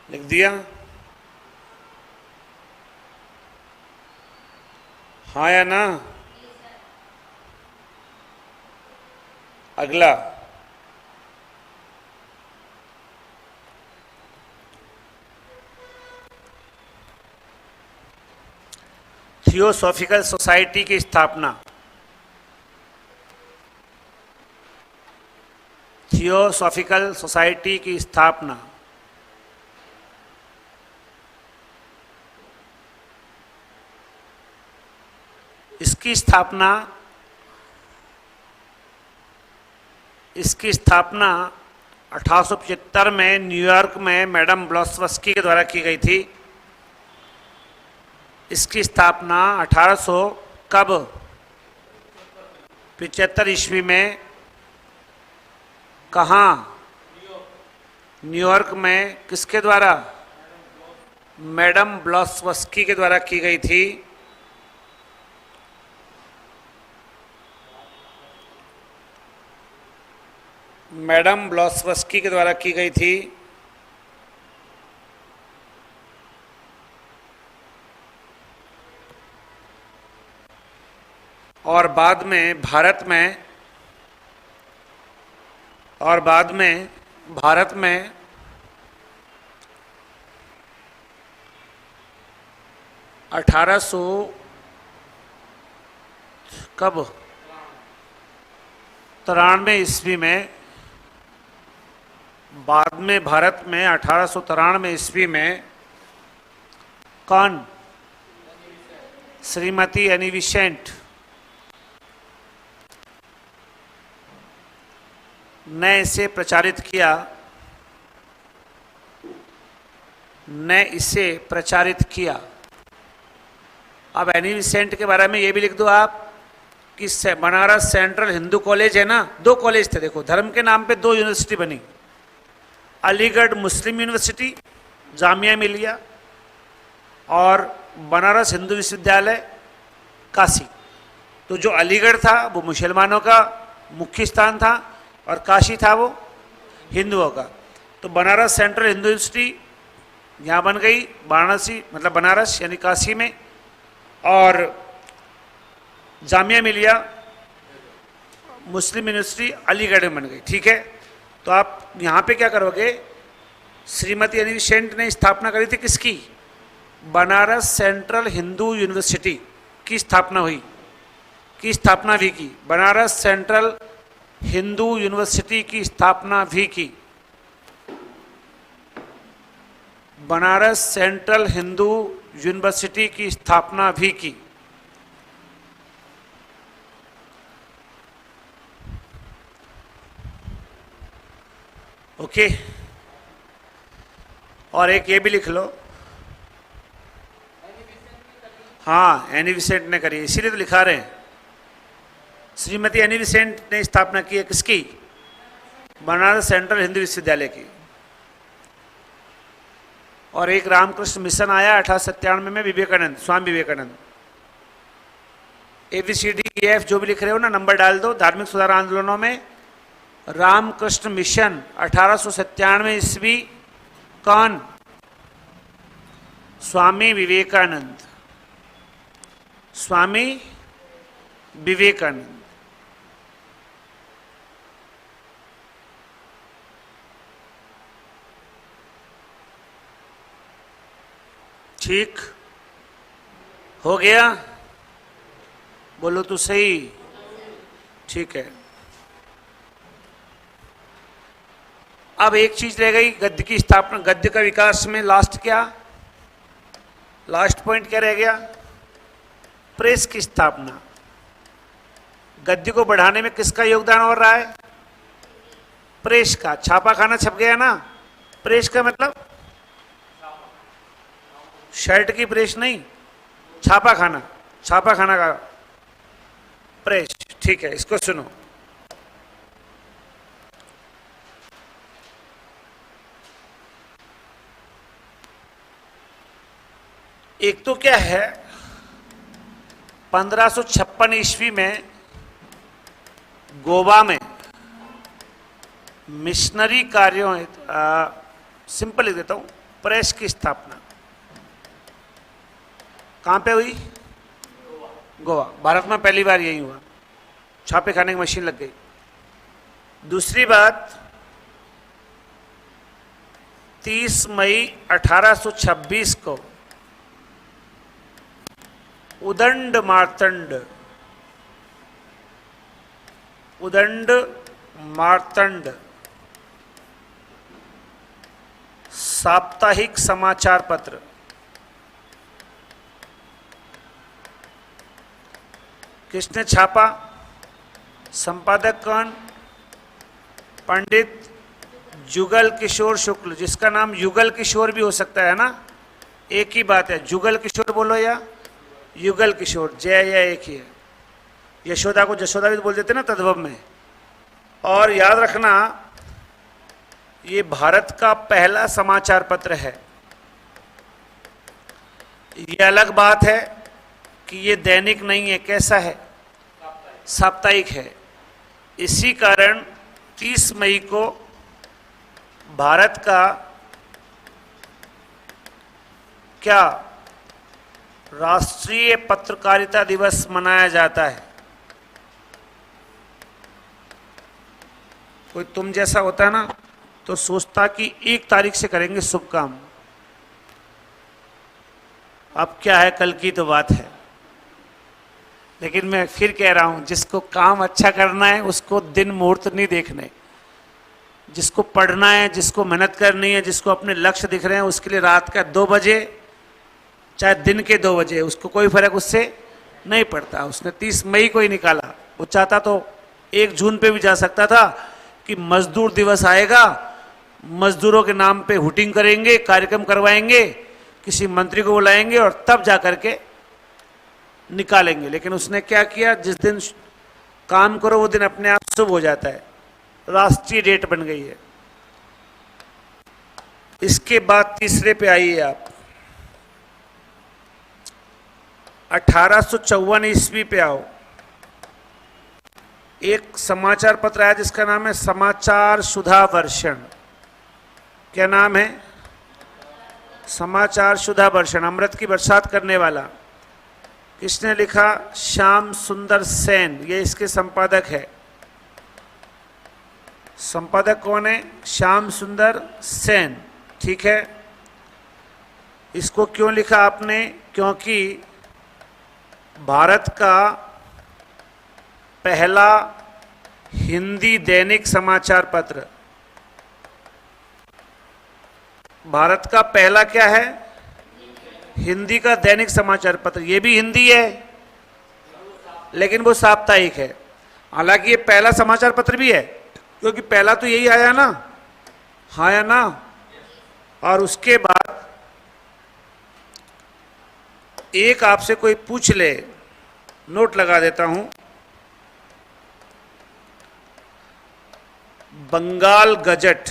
लिख दिया? हाँ या ना? अगला, थियोसॉफिकल सोसाइटी की स्थापना। थियोसॉफिकल सोसाइटी की स्थापना। इसकी स्थापना 1875 में न्यूयॉर्क में मैडम ब्लॉसवस्की के द्वारा की गई थी। इसकी स्थापना 1800 कब 75 ईस्वी में कहाँ? न्यूयॉर्क में किसके द्वारा? मैडम ब्लॉसवस्की के द्वारा की गई थी। मैडम ब्लॉसवस्की के द्वारा की गई थी। और बाद में भारत में 1800 कब 93 ईस्वी में, बाद में भारत में 1893 ईस्वी में कौन? श्रीमती एनी बेसेंट ने इसे प्रचारित किया। अब एनी बेसेंट के बारे में ये भी लिख दो आप कि बनारस सेंट्रल हिंदू कॉलेज है ना, 2 कॉलेज थे। देखो, धर्म के नाम पे 2 यूनिवर्सिटी बनी, अलीगढ़ मुस्लिम यूनिवर्सिटी जामिया मिलिया और बनारस हिंदू विश्वविद्यालय काशी। तो जो अलीगढ़ था वो मुसलमानों का मुख्य स्थान था और काशी था वो हिंदुओं का। तो बनारस सेंट्रल हिंदू यूनिवर्सिटी यहाँ बन गई, वाराणसी मतलब बनारस यानी काशी में, और जामिया मिलिया मुस्लिम यूनिवर्सिटी अलीगढ़ में बन गई। ठीक है, तो आप यहाँ पे क्या करोगे? श्रीमती एनी बेसेंट ने स्थापना करी थी किसकी? बनारस सेंट्रल हिंदू यूनिवर्सिटी की स्थापना भी की। बनारस सेंट्रल हिंदू यूनिवर्सिटी की स्थापना भी की। बनारस सेंट्रल हिंदू यूनिवर्सिटी की स्थापना भी की। ओके, और एक ये भी लिख लो। हाँ, एनी बेसेंट ने करी, इसीलिए तो लिखा रहे हैं। श्रीमती एनी बेसेंट ने स्थापना की है किसकी? बनारस सेंट्रल हिंदू विश्वविद्यालय की। और एक रामकृष्ण मिशन आया 1897 में, विवेकानंद, स्वामी विवेकानंद। ABCDEF जो भी लिख रहे हो ना, नंबर डाल दो। धार्मिक सुधार आंदोलनों में रामकृष्ण मिशन 1897 ईस्वी कौन? स्वामी विवेकानंद। स्वामी विवेकानंद। ठीक हो गया? बोलो तो सही। ठीक है, अब एक चीज रह गई, गद्य की स्थापना, गद्य का विकास में लास्ट पॉइंट क्या रह गया? प्रेस की स्थापना। गद्य को बढ़ाने में किसका योगदान हो रहा है? प्रेस का। छापाखाना छप गया ना, प्रेस का मतलब शर्ट की प्रेस नहीं, छापाखाना का प्रेस। ठीक है, इसको सुनो। एक तो क्या है, 1556 ईस्वी में गोवा में मिशनरी कार्यों, सिंपल लिख देता हूं, प्रेस की स्थापना कहां पे हुई? गोवा। भारत में पहली बार यही हुआ, छापे खाने की मशीन लग गई। दूसरी बात, 30 मई 1826 को उदंड मार्तंड साप्ताहिक समाचार पत्र, किसने छापा? संपादक कौन? पंडित जुगल किशोर शुक्ल, जिसका नाम युगल किशोर भी हो सकता है ना, एक ही बात है, जुगल किशोर बोलो या युगल किशोर, जय या एक ही है। यशोदा को जशोदा भी बोल देते ना तद्भव में। और याद रखना, ये भारत का पहला समाचार पत्र है। ये अलग बात है कि ये दैनिक नहीं है, कैसा है? साप्ताहिक है। इसी कारण 30 मई को भारत का क्या राष्ट्रीय पत्रकारिता दिवस मनाया जाता है। कोई तुम जैसा होता है ना तो सोचता कि 1 तारीख से करेंगे शुभ काम। अब क्या है, कल की तो बात है। लेकिन मैं फिर कह रहा हूं, जिसको काम अच्छा करना है उसको दिन मुहूर्त नहीं देखने, जिसको पढ़ना है, जिसको मेहनत करनी है, जिसको अपने लक्ष्य दिख रहे हैं, उसके लिए रात का 2 बजे चाहे दिन के 2 बजे, उसको कोई फर्क उससे नहीं पड़ता। उसने 30 मई को ही निकाला। वो चाहता तो 1 जून पे भी जा सकता था कि मजदूर दिवस आएगा, मजदूरों के नाम पे हुटिंग करेंगे, कार्यक्रम करवाएंगे, किसी मंत्री को बुलाएंगे और तब जा करके निकालेंगे। लेकिन उसने क्या किया, जिस दिन काम करो वो दिन अपने आप शुभ हो जाता है। राष्ट्रीय डेट बन गई है। इसके बाद तीसरे पे आइए आप, 1854 ईस्वी पे आओ। एक समाचार पत्र आया जिसका नाम है समाचार सुधा वर्षण। क्या नाम है? समाचार सुधा वर्षण, अमृत की बरसात करने वाला। किसने लिखा? श्याम सुंदर सेन, ये इसके संपादक है। संपादक कौन है? श्याम सुंदर सेन, ठीक है। इसको क्यों लिखा आपने? क्योंकि भारत का पहला हिंदी दैनिक समाचार पत्र, भारत का पहला क्या है? हिंदी का दैनिक समाचार पत्र। ये भी हिंदी है लेकिन वो साप्ताहिक है। हालांकि ये पहला समाचार पत्र भी है क्योंकि पहला तो यही आया ना, आया ना। और उसके बाद एक आपसे कोई पूछ ले, नोट लगा देता हूं, बंगाल गजट,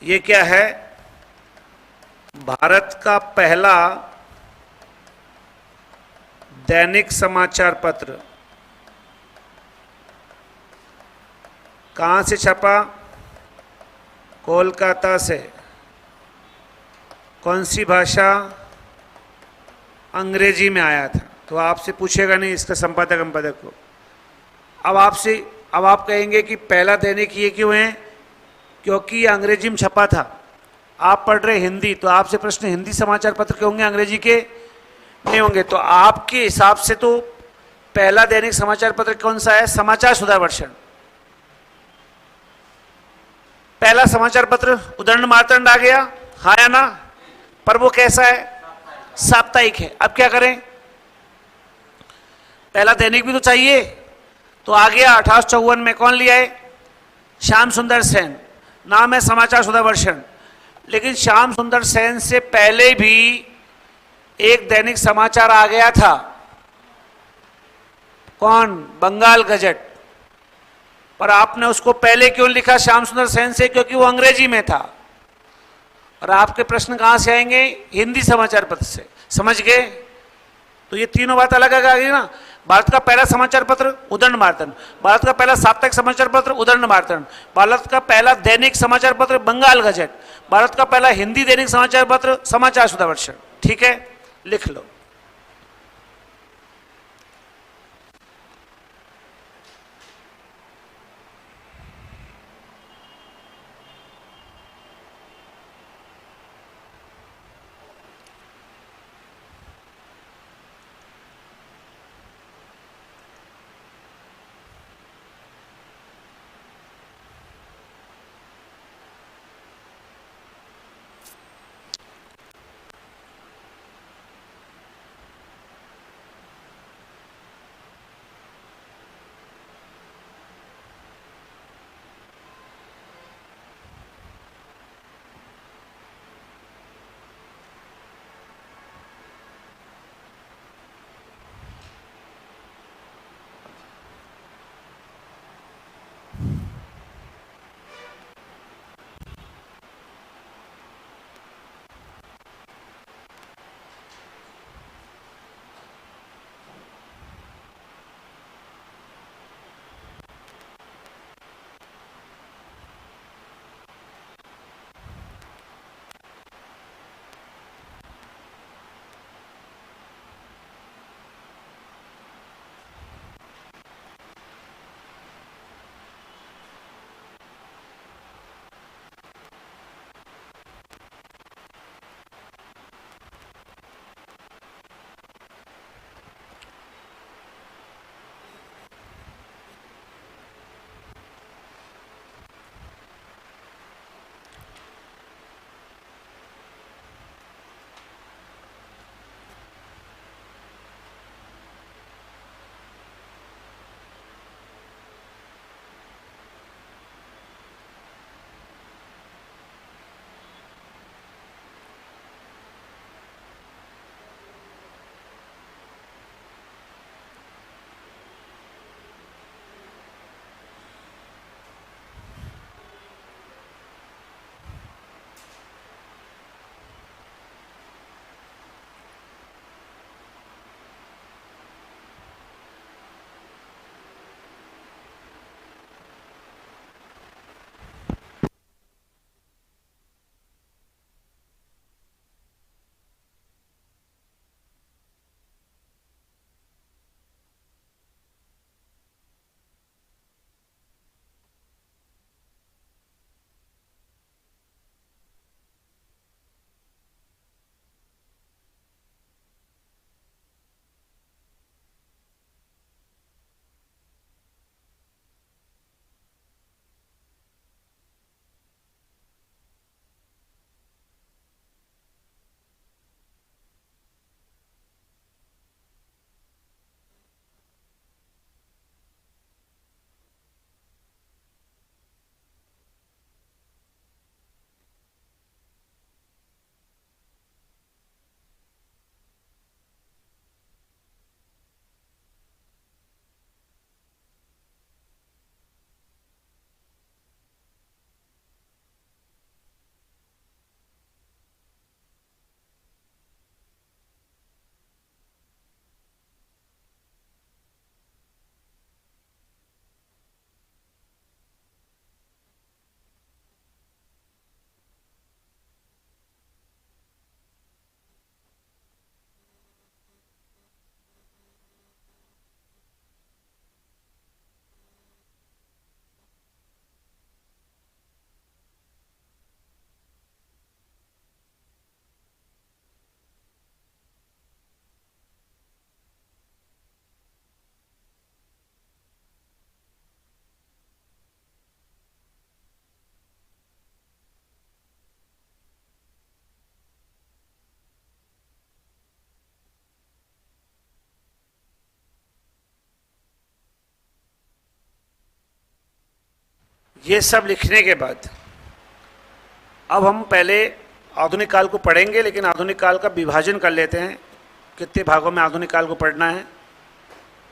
ये क्या है? भारत का पहला दैनिक समाचार पत्र। कहां से छपा? कोलकाता से। कौन सी भाषा? अंग्रेजी में आया था। तो आपसे पूछेगा नहीं इसका संपादक को। अब आप कहेंगे कि पहला दैनिक ये क्यों है? क्योंकि ये अंग्रेजी में छपा था। आप पढ़ रहे हिंदी, तो आपसे प्रश्न, हिंदी समाचार पत्र के होंगे, अंग्रेजी के नहीं होंगे। तो आपके हिसाब से तो पहला दैनिक समाचार पत्र कौन सा है? समाचार सुधा वर्षण। पहला समाचार पत्र उदंड मार्तंड आ गया, हाँ या ना? पर वो कैसा है? साप्ताहिक है। अब क्या करें? पहला दैनिक भी तो चाहिए। तो आ गया 1854 में। कौन लिया है? श्याम सुंदर सेन। नाम है समाचार सुधा वर्षण। लेकिन श्याम सुंदर सेन से पहले भी एक दैनिक समाचार आ गया था। कौन? बंगाल गजट। पर आपने उसको पहले क्यों लिखा श्याम सुंदर सेन से? क्योंकि वो अंग्रेजी में था। और आपके प्रश्न कहां से आएंगे? हिंदी समाचार पत्र से। समझ गए? तो ये तीनों बात अलग अलग आ गई ना। भारत का पहला समाचार पत्र उदंड मार्तंड, भारत का पहला साप्ताहिक समाचार पत्र उदंड मार्तंड, भारत का पहला दैनिक समाचार पत्र बंगाल गजट, भारत का पहला हिंदी दैनिक समाचार पत्र समाचार सुधा वर्षण। ठीक है, लिख लो। ये सब लिखने के बाद अब हम पहले आधुनिक काल को पढ़ेंगे, लेकिन आधुनिक काल का विभाजन कर लेते हैं, कितने भागों में आधुनिक काल को पढ़ना है।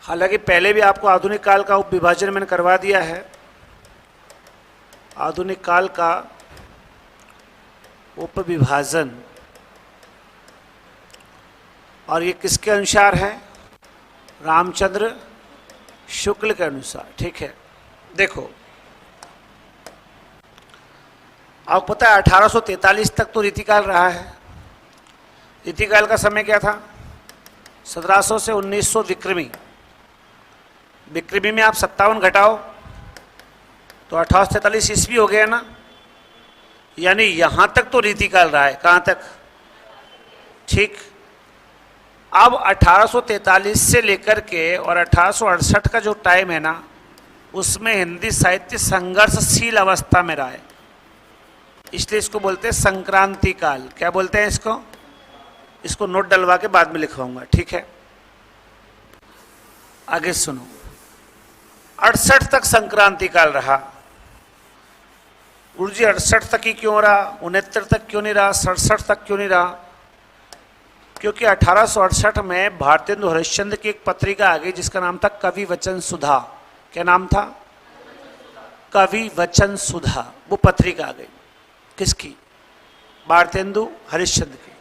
हालांकि पहले भी आपको आधुनिक काल का उप विभाजन मैंने करवा दिया है। आधुनिक काल का उप विभाजन, और ये किसके अनुसार है? रामचंद्र शुक्ल के अनुसार। ठीक है, देखो आपको पता है 1843 तक तो रीतिकाल रहा है। रीतिकाल का समय क्या था? 1700 से 1900 विक्रमी। विक्रमी में आप 57 घटाओ तो 1843 ईस्वी हो गया ना, यानी यहां तक तो रीतिकाल रहा है। कहां तक? ठीक। अब 1843 से लेकर के और 1868 का जो टाइम है ना, उसमें हिंदी साहित्य संघर्षशील अवस्था में रहा है, इसलिए इसको बोलते हैं संक्रांति काल। क्या बोलते हैं इसको? इसको नोट डलवा के बाद में लिखवाऊंगा। ठीक है, आगे सुनो। 68 तक संक्रांति काल रहा। गुरु जी 68 तक ही क्यों रहा? 69 तक क्यों नहीं रहा? 67 तक क्यों नहीं रहा? क्योंकि 1868 में भारतेंदु हरिश्चंद्र की एक पत्रिका आ गई जिसका नाम था कवि वचन सुधा। क्या नाम था? कवि वचन सुधा। वो पत्रिका आ गई किसकी? भारतेंदु हरिश्चंद्र की।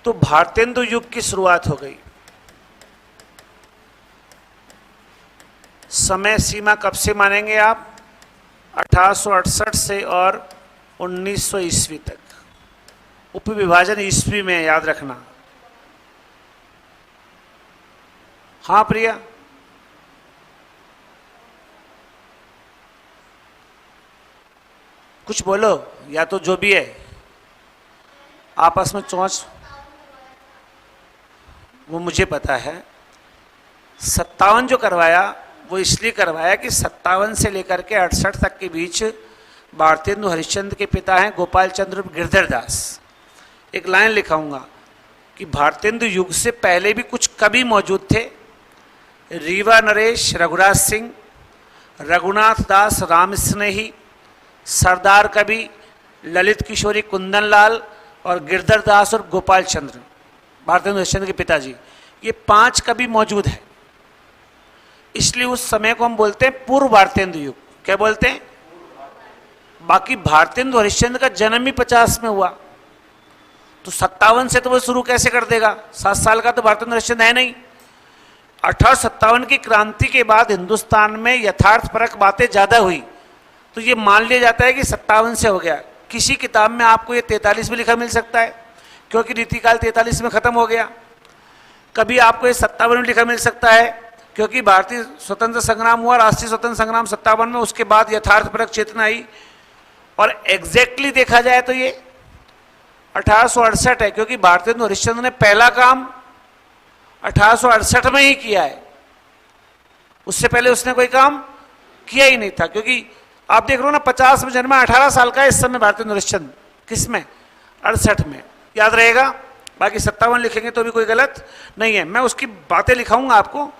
तो भारतेंदु युग की शुरुआत हो गई। समय सीमा कब से मानेंगे आप? 1868 से और 1900 ईस्वी तक। उप विभाजन ईस्वी में, याद रखना। हाँ प्रिया, कुछ बोलो, या तो जो भी है आपस में चौंच। वो मुझे पता है। 57 जो करवाया वो इसलिए करवाया कि 57 से लेकर के 68 तक के बीच भारतेंदु हरिश्चंद्र के पिता हैं गोपाल चंद्र गिरधर दास। एक लाइन लिखाऊंगा कि भारतेंदु युग से पहले भी कुछ कवि मौजूद थे। रीवा नरेश, रघुराज सिंह, रघुनाथ दास राम स्नेही, सरदार कवि ललित किशोरी कुंदन लाल और गिरधर दास और गोपाल चंद्र, भारतेंदु हरिश्चंद्र के पिताजी। ये 5 कवि मौजूद हैं, इसलिए उस समय को हम बोलते हैं पूर्व भारतेंदु युग। क्या बोलते हैं? बाकी भारतेंदु हरिश्चंद्र का जन्म ही 50 में हुआ, तो 57 से तो वो शुरू कैसे कर देगा? 7 साल का तो भारतेंदु हरिश्चंद्र है नहीं। 1857 की क्रांति के बाद हिंदुस्तान में यथार्थपरक बातें ज्यादा हुई, तो ये मान लिया जाता है कि 57 से हो गया। किसी किताब में आपको ये 43 में लिखा मिल सकता है, क्योंकि रीतिकाल 43 में खत्म हो गया। कभी आपको ये 57 में लिखा मिल सकता है, क्योंकि भारतीय स्वतंत्र संग्राम हुआ, राष्ट्रीय स्वतंत्र संग्राम 57 में, उसके बाद यथार्थपरक चेतना आई। और एग्जैक्टली देखा जाए तो ये 1868 है, क्योंकि भारतेंदु हरिश्चंद्र ने पहला काम 1868 में ही किया है। उससे पहले उसने कोई काम किया ही नहीं था, क्योंकि आप देख रहे हो ना, 50 में जन्मा, 18 साल का इस समय भारतेंदु हरिश्चंद्र। किसमें? 68 में। याद रहेगा। बाकी 57 लिखेंगे तो भी कोई गलत नहीं है, मैं उसकी बातें लिखाऊंगा आपको।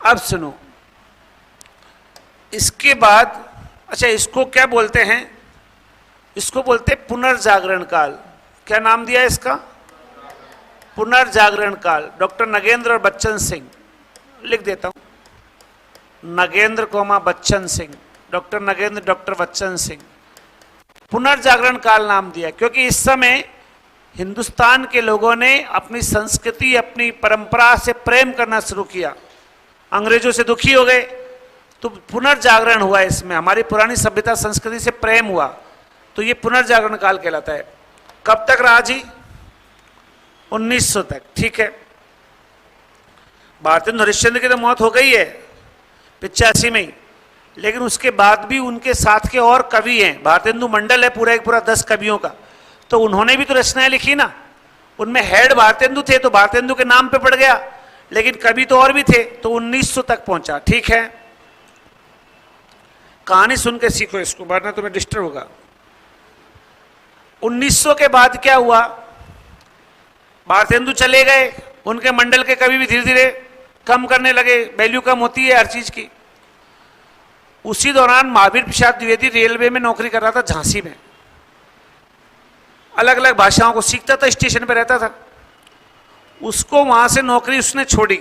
अब सुनो, इसके बाद अच्छा, इसको क्या बोलते हैं? इसको बोलते हैं पुनर्जागरण काल। क्या नाम दिया इसका? पुनर्जागरण काल। डॉक्टर नगेंद्र और बच्चन सिंह, लिख देता हूं, Nagendra comma Bachchan Singh, doctor Nagendra, doctor Bachchan Singh. पुनर्जागरण काल नाम दिया क्योंकि इस समय हिंदुस्तान के लोगों ने अपनी संस्कृति, अपनी परंपरा से प्रेम करना शुरू किया। अंग्रेजों से दुखी हो गए, तो पुनर्जागरण हुआ। इसमें हमारी पुरानी सभ्यता संस्कृति से प्रेम हुआ, तो ये पुनर्जागरण काल कहलाता है। कब तक रहा जी? 1900 तक। ठीक है, भारतेंदु हरिश्चंद्र की तो मौत हो गई है 85 में ही, लेकिन उसके बाद भी उनके साथ के और कवि हैं। भारतेंदु मंडल है पूरा एक पूरा 10 कवियों का, तो उन्होंने भी तो रचनाएं लिखी ना। उनमें हेड भारतेंदु थे, तो भारतेंदु के नाम पे पड़ गया, लेकिन कवि तो और भी थे, तो 1900 तक पहुंचा। ठीक है, कहानी सुन के सीखो इसको, वरना तुम्हें डिस्टर्ब होगा। 1900 के बाद क्या हुआ? भारतेंदु चले गए, उनके मंडल के कवि भी धीरे धीरे कम करने लगे, वैल्यू कम होती है हर चीज की। उसी दौरान महावीर प्रसाद द्विवेदी रेलवे में नौकरी कर रहा था, झांसी में। अलग अलग भाषाओं को सीखता था, स्टेशन पे रहता था। उसको वहां से नौकरी उसने छोड़ी।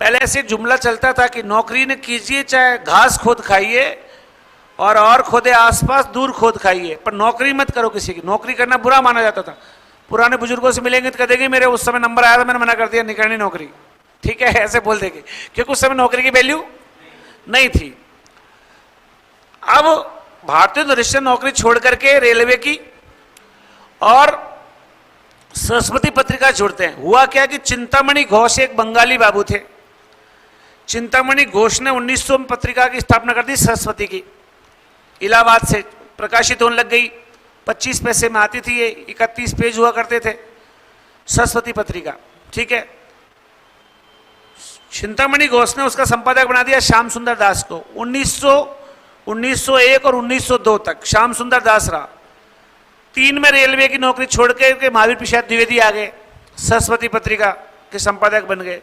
पहले ऐसे जुमला चलता था कि नौकरी न कीजिए चाहे घास खोद खाइए और खोदे आसपास दूर खोद खाइए, पर नौकरी मत करो किसी की। नौकरी करना बुरा माना जाता था। पुराने बुजुर्गों से मिलेंगे तो कह देंगे मेरे उस समय नंबर आया था, मैंने मना कर दिया, नहीं करनी नौकरी, ठीक है, ऐसे बोल देंगे, क्योंकि उस समय नौकरी की वैल्यू नहीं थी। अब भारतीय दर्शन नौकरी छोड़ करके रेलवे की और सरस्वती पत्रिका जोड़ते हैं। हुआ क्या कि चिंतामणि घोष एक बंगाली बाबू थे। चिंतामणि घोष ने 1900 में पत्रिका की स्थापना कर दी, सरस्वती की। इलाहाबाद से प्रकाशित होने लग गई, 25 पैसे में आती थी ये, 31 पेज हुआ करते थे, सरस्वती पत्रिका, ठीक है। चिंतामणि घोष ने उसका संपादक बना दिया श्याम सुंदर दास को। 1901 और 1902 तक श्याम सुंदर दास रहा। 3 में रेलवे की नौकरी छोड़ के महावीर प्रसाद द्विवेदी आ गए, सरस्वती पत्रिका के संपादक बन गए।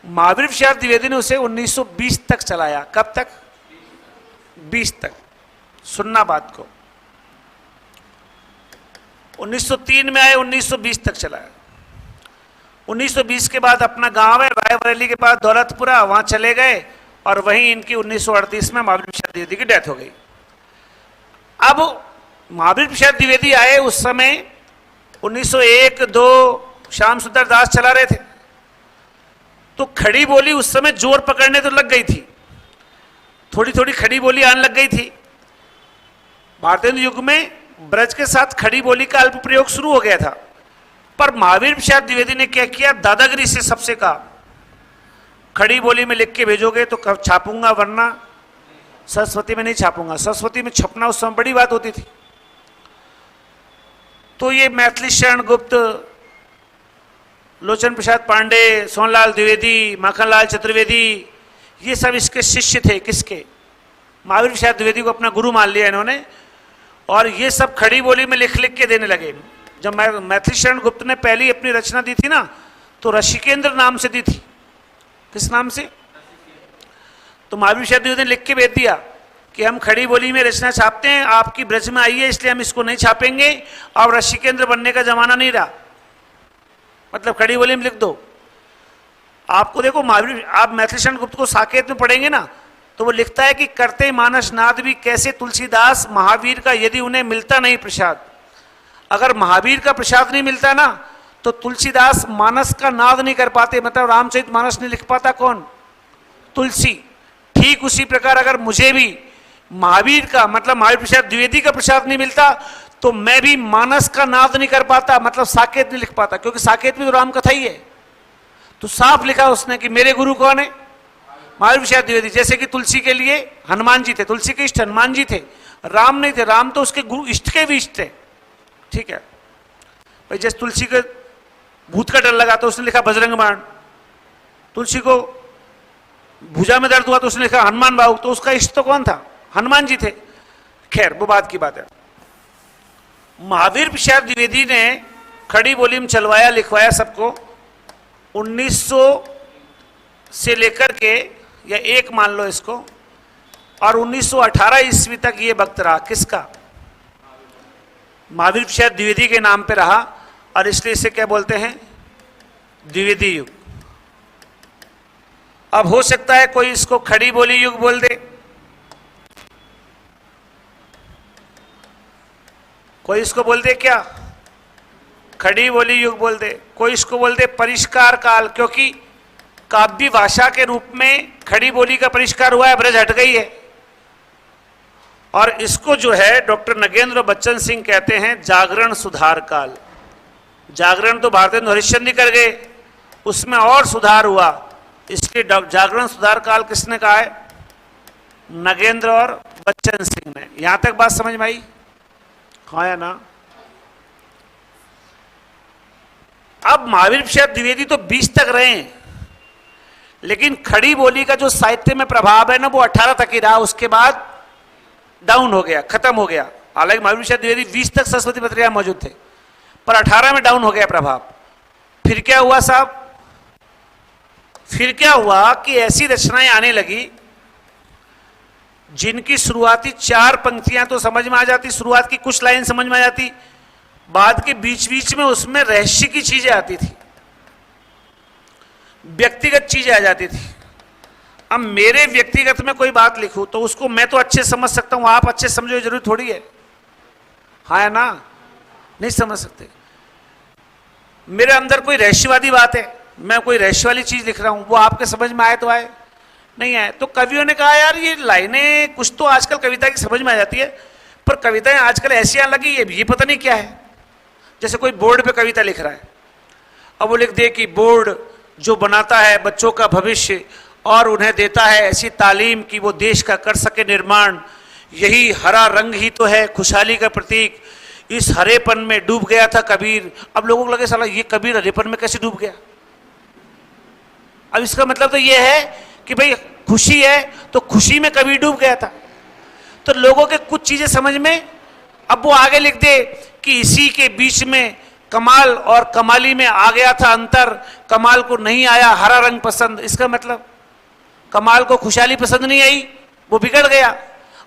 महावीर प्रसाद द्विवेदी ने उसे 1920 तक चलाया। कब तक? 20 तक। सुनना बात को। 1903 में आए, 1920 तक चलाया। 1920 के बाद अपना गांव है रायबरेली के पास दौलतपुरा, वहां चले गए और वहीं इनकी 1938 में महावीर प्रसाद द्विवेदी की डेथ हो गई। अब महावीर प्रसाद द्विवेदी आए उस समय 1901-2 श्याम सुंदर दास चला रहे थे, तो खड़ी बोली उस समय जोर पकड़ने तो लग गई थी, थोड़ी थोड़ी खड़ी बोली आने लग गई थी। भारतीय युग में ब्रज के साथ खड़ी बोली का अल्प प्रयोग शुरू हो गया था, पर महावीर प्रसाद द्विवेदी ने क्या किया, दादागिरी से सबसे कहा खड़ी बोली में लिख के भेजोगे तो छापूंगा, वरना सरस्वती में नहीं छापूंगा। सरस्वती में छपना उस समय बड़ी बात होती थी। तो ये मैथिली शरण गुप्त, लोचन प्रसाद पांडे, सोनलाल द्विवेदी, माखनलाल चतुर्वेदी, ये सब इसके शिष्य थे। किसके? महावीर प्रसाद द्विवेदी को अपना गुरु मान लिया इन्होंने, और ये सब खड़ी बोली में लिख लिख के देने लगे। जब मैथिली शरण गुप्त ने पहली अपनी रचना दी थी ना, तो ऋषिकेंद्र नाम से दी थी। किस नाम से? तो महावीर प्रसाद द्विवेदी ने लिख के भेज दिया कि हम खड़ी बोली में रचना छापते हैं, आपकी ब्रज में आई है इसलिए हम इसको नहीं छापेंगे, और ऋषिकेंद्र बनने का जमाना नहीं रहा, मतलब खड़ी बोली में लिख दो। आपको देखो महावीर, आप मैथिली शरण गुप्त को साकेत में पढ़ेंगे ना, तो वो लिखता है कि करते मानस नाद भी कैसे तुलसीदास, महावीर का यदि उन्हें मिलता नहीं प्रसाद। अगर महावीर का प्रसाद नहीं मिलता ना, तो तुलसीदास मानस का नाद नहीं कर पाते, मतलब रामचरित मानस नहीं लिख पाता। कौन? तुलसी। ठीक उसी प्रकार अगर मुझे भी महावीर का, मतलब महावीर प्रसाद द्विवेदी का प्रसाद नहीं मिलता, तो मैं भी मानस का नाद नहीं कर पाता, मतलब साकेत नहीं लिख पाता, क्योंकि साकेत में तो राम कथा ही है। तो साफ लिखा उसने कि मेरे गुरु कौन है? महावीर प्रसाद द्विवेदी। जैसे कि तुलसी के लिए हनुमान जी थे, तुलसी के इष्ट हनुमान जी थे, राम नहीं थे। राम तो उसके गुरु, इष्ट के भी इष्ट थे, ठीक है भाई। जैसे तुलसी के भूत का डर लगा तो उसने लिखा बजरंग बाण, तुलसी को भुजा में दर्द हुआ तो उसने लिखा हनुमान बाहु, तो उसका इष्ट तो कौन था? हनुमान जी थे। खैर वो बात की बात है। महावीर प्रसाद द्विवेदी ने खड़ी बोली में चलवाया, लिखवाया सबको। 1900 से लेकर के, या एक मान लो इसको, और 1918 ईस्वी तक ये वक्त रहा। किसका? महावीर प्रसाद द्विवेदी के नाम पे रहा, और इसलिए इसे क्या बोलते हैं? द्विवेदी युग। अब हो सकता है कोई इसको खड़ी बोली युग बोल दे, कोई इसको बोल दे क्या? खड़ी बोली युग बोल दे, कोई इसको बोल दे परिष्कार काल, क्योंकि काव्य भाषा के रूप में खड़ी बोली का परिष्कार हुआ है, ब्रज हट गई है। और इसको जो है डॉक्टर नगेंद्र बच्चन सिंह कहते हैं जागरण सुधार काल। जागरण तो भारतेंदु हरिश्चंद्र कर गए, उसमें और सुधार हुआ, इसलिए जागरण सुधार काल किसने कहा है? नगेंद्र और बच्चन सिंह ने। यहां तक बात समझ में आई? हाँ या ना? अब महावीर प्रसाद द्विवेदी तो 20 तक रहे हैं, लेकिन खड़ी बोली का जो साहित्य में प्रभाव है ना, वो 18 तक ही रहा। उसके बाद डाउन हो गया, खत्म हो गया। हालांकि महावीर प्रसाद द्विवेदी 20 तक सरस्वती पत्रिका मौजूद थे, पर 18 में डाउन हो गया प्रभाव। फिर क्या हुआ साहब? फिर क्या हुआ कि ऐसी रचनाएं आने लगी जिनकी शुरुआती 4 पंक्तियां तो समझ में आ जाती, शुरुआत की कुछ लाइन समझ में आ जाती, बाद के बीच बीच में उसमें रहस्य की चीजें आती थी, व्यक्तिगत चीजें आ जाती थी। अब मेरे व्यक्तिगत में कोई बात लिखूं तो उसको मैं तो अच्छे समझ सकता हूं, आप अच्छे समझो जरूरी थोड़ी है, हाँ है ना, नहीं समझ सकते। मेरे अंदर कोई रहस्यवादी बात है, मैं कोई रहस्य वाली चीज लिख रहा हूं, वो आपके समझ में आए तो आए, नहीं आए तो कवियों ने कहा यार ये लाइनें कुछ तो आजकल कविता की समझ में आ जाती है, पर कविताएं आजकल ऐसी आने लगी ये पता नहीं क्या है। जैसे कोई बोर्ड पे कविता लिख रहा है, अब वो लिख दे कि बोर्ड जो बनाता है बच्चों का भविष्य और उन्हें देता है ऐसी तालीम कि वो देश का कर सके निर्माण, यही हरा रंग ही तो है खुशहाली का प्रतीक, इस हरेपन में डूब गया था कबीर। अब लोगों को लगे साला ये कबीर हरेपन में कैसे डूब गया। अब इसका मतलब तो ये है कि भाई खुशी है तो खुशी में कबीर डूब गया था। तो लोगों के कुछ चीजें समझ में, अब वो आगे लिख दे कि इसी के बीच में कमाल और कमाली में आ गया था अंतर, कमाल को नहीं आया हरा रंग पसंद। इसका मतलब कमाल को खुशहाली पसंद नहीं आई, वो बिगड़ गया,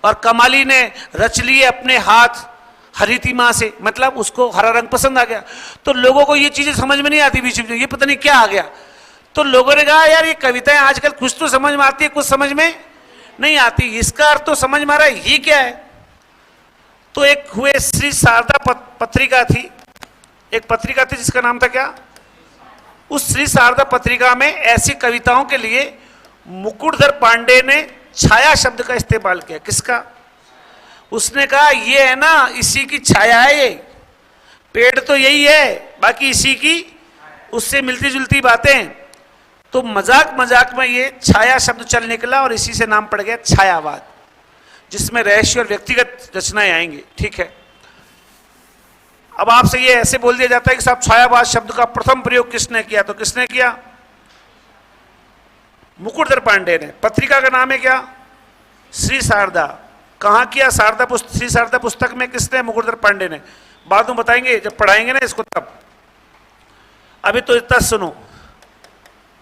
और कमाली ने रच लिए अपने हाथ हरिती मां से, मतलब उसको हरा रंग पसंद आ गया। तो लोगों को ये चीजें समझ में नहीं आती बीच में, ये पता नहीं क्या आ गया। तो लोगों ने कहा यार ये कविताएं आजकल कुछ तो समझ में आती है, कुछ समझ में नहीं आती, इसका अर्थ तो समझ में आ रहा है, ये क्या है। तो एक हुए श्री शारदा पत्रिका थी, एक पत्रिका थी जिसका नाम था क्या, उस श्री शारदा पत्रिका में ऐसी कविताओं के लिए मुकुटधर पांडे ने छाया शब्द का इस्तेमाल किया। किसका? उसने कहा ये है ना इसी की छाया है, ये पेड़ तो यही है, बाकी इसी की उससे मिलती जुलती बातें। तो मजाक मजाक में ये छाया शब्द चल निकला और इसी से नाम पड़ गया छायावाद, जिसमें रहस्य और व्यक्तिगत रचनाएं आएंगी। ठीक है, अब आपसे ये ऐसे बोल दिया जाता है कि साहब छायावाद शब्द का प्रथम प्रयोग किसने किया, तो किसने किया? मुकुटधर पांडे ने। पत्रिका का नाम है क्या? श्री शारदा। कहां किया? श्री शारदा पुस्तक में किसने? मुकुटधर पांडे ने। बाद में बताएंगे जब पढ़ाएंगे ना इसको तब। अभी तो इतना सुनो,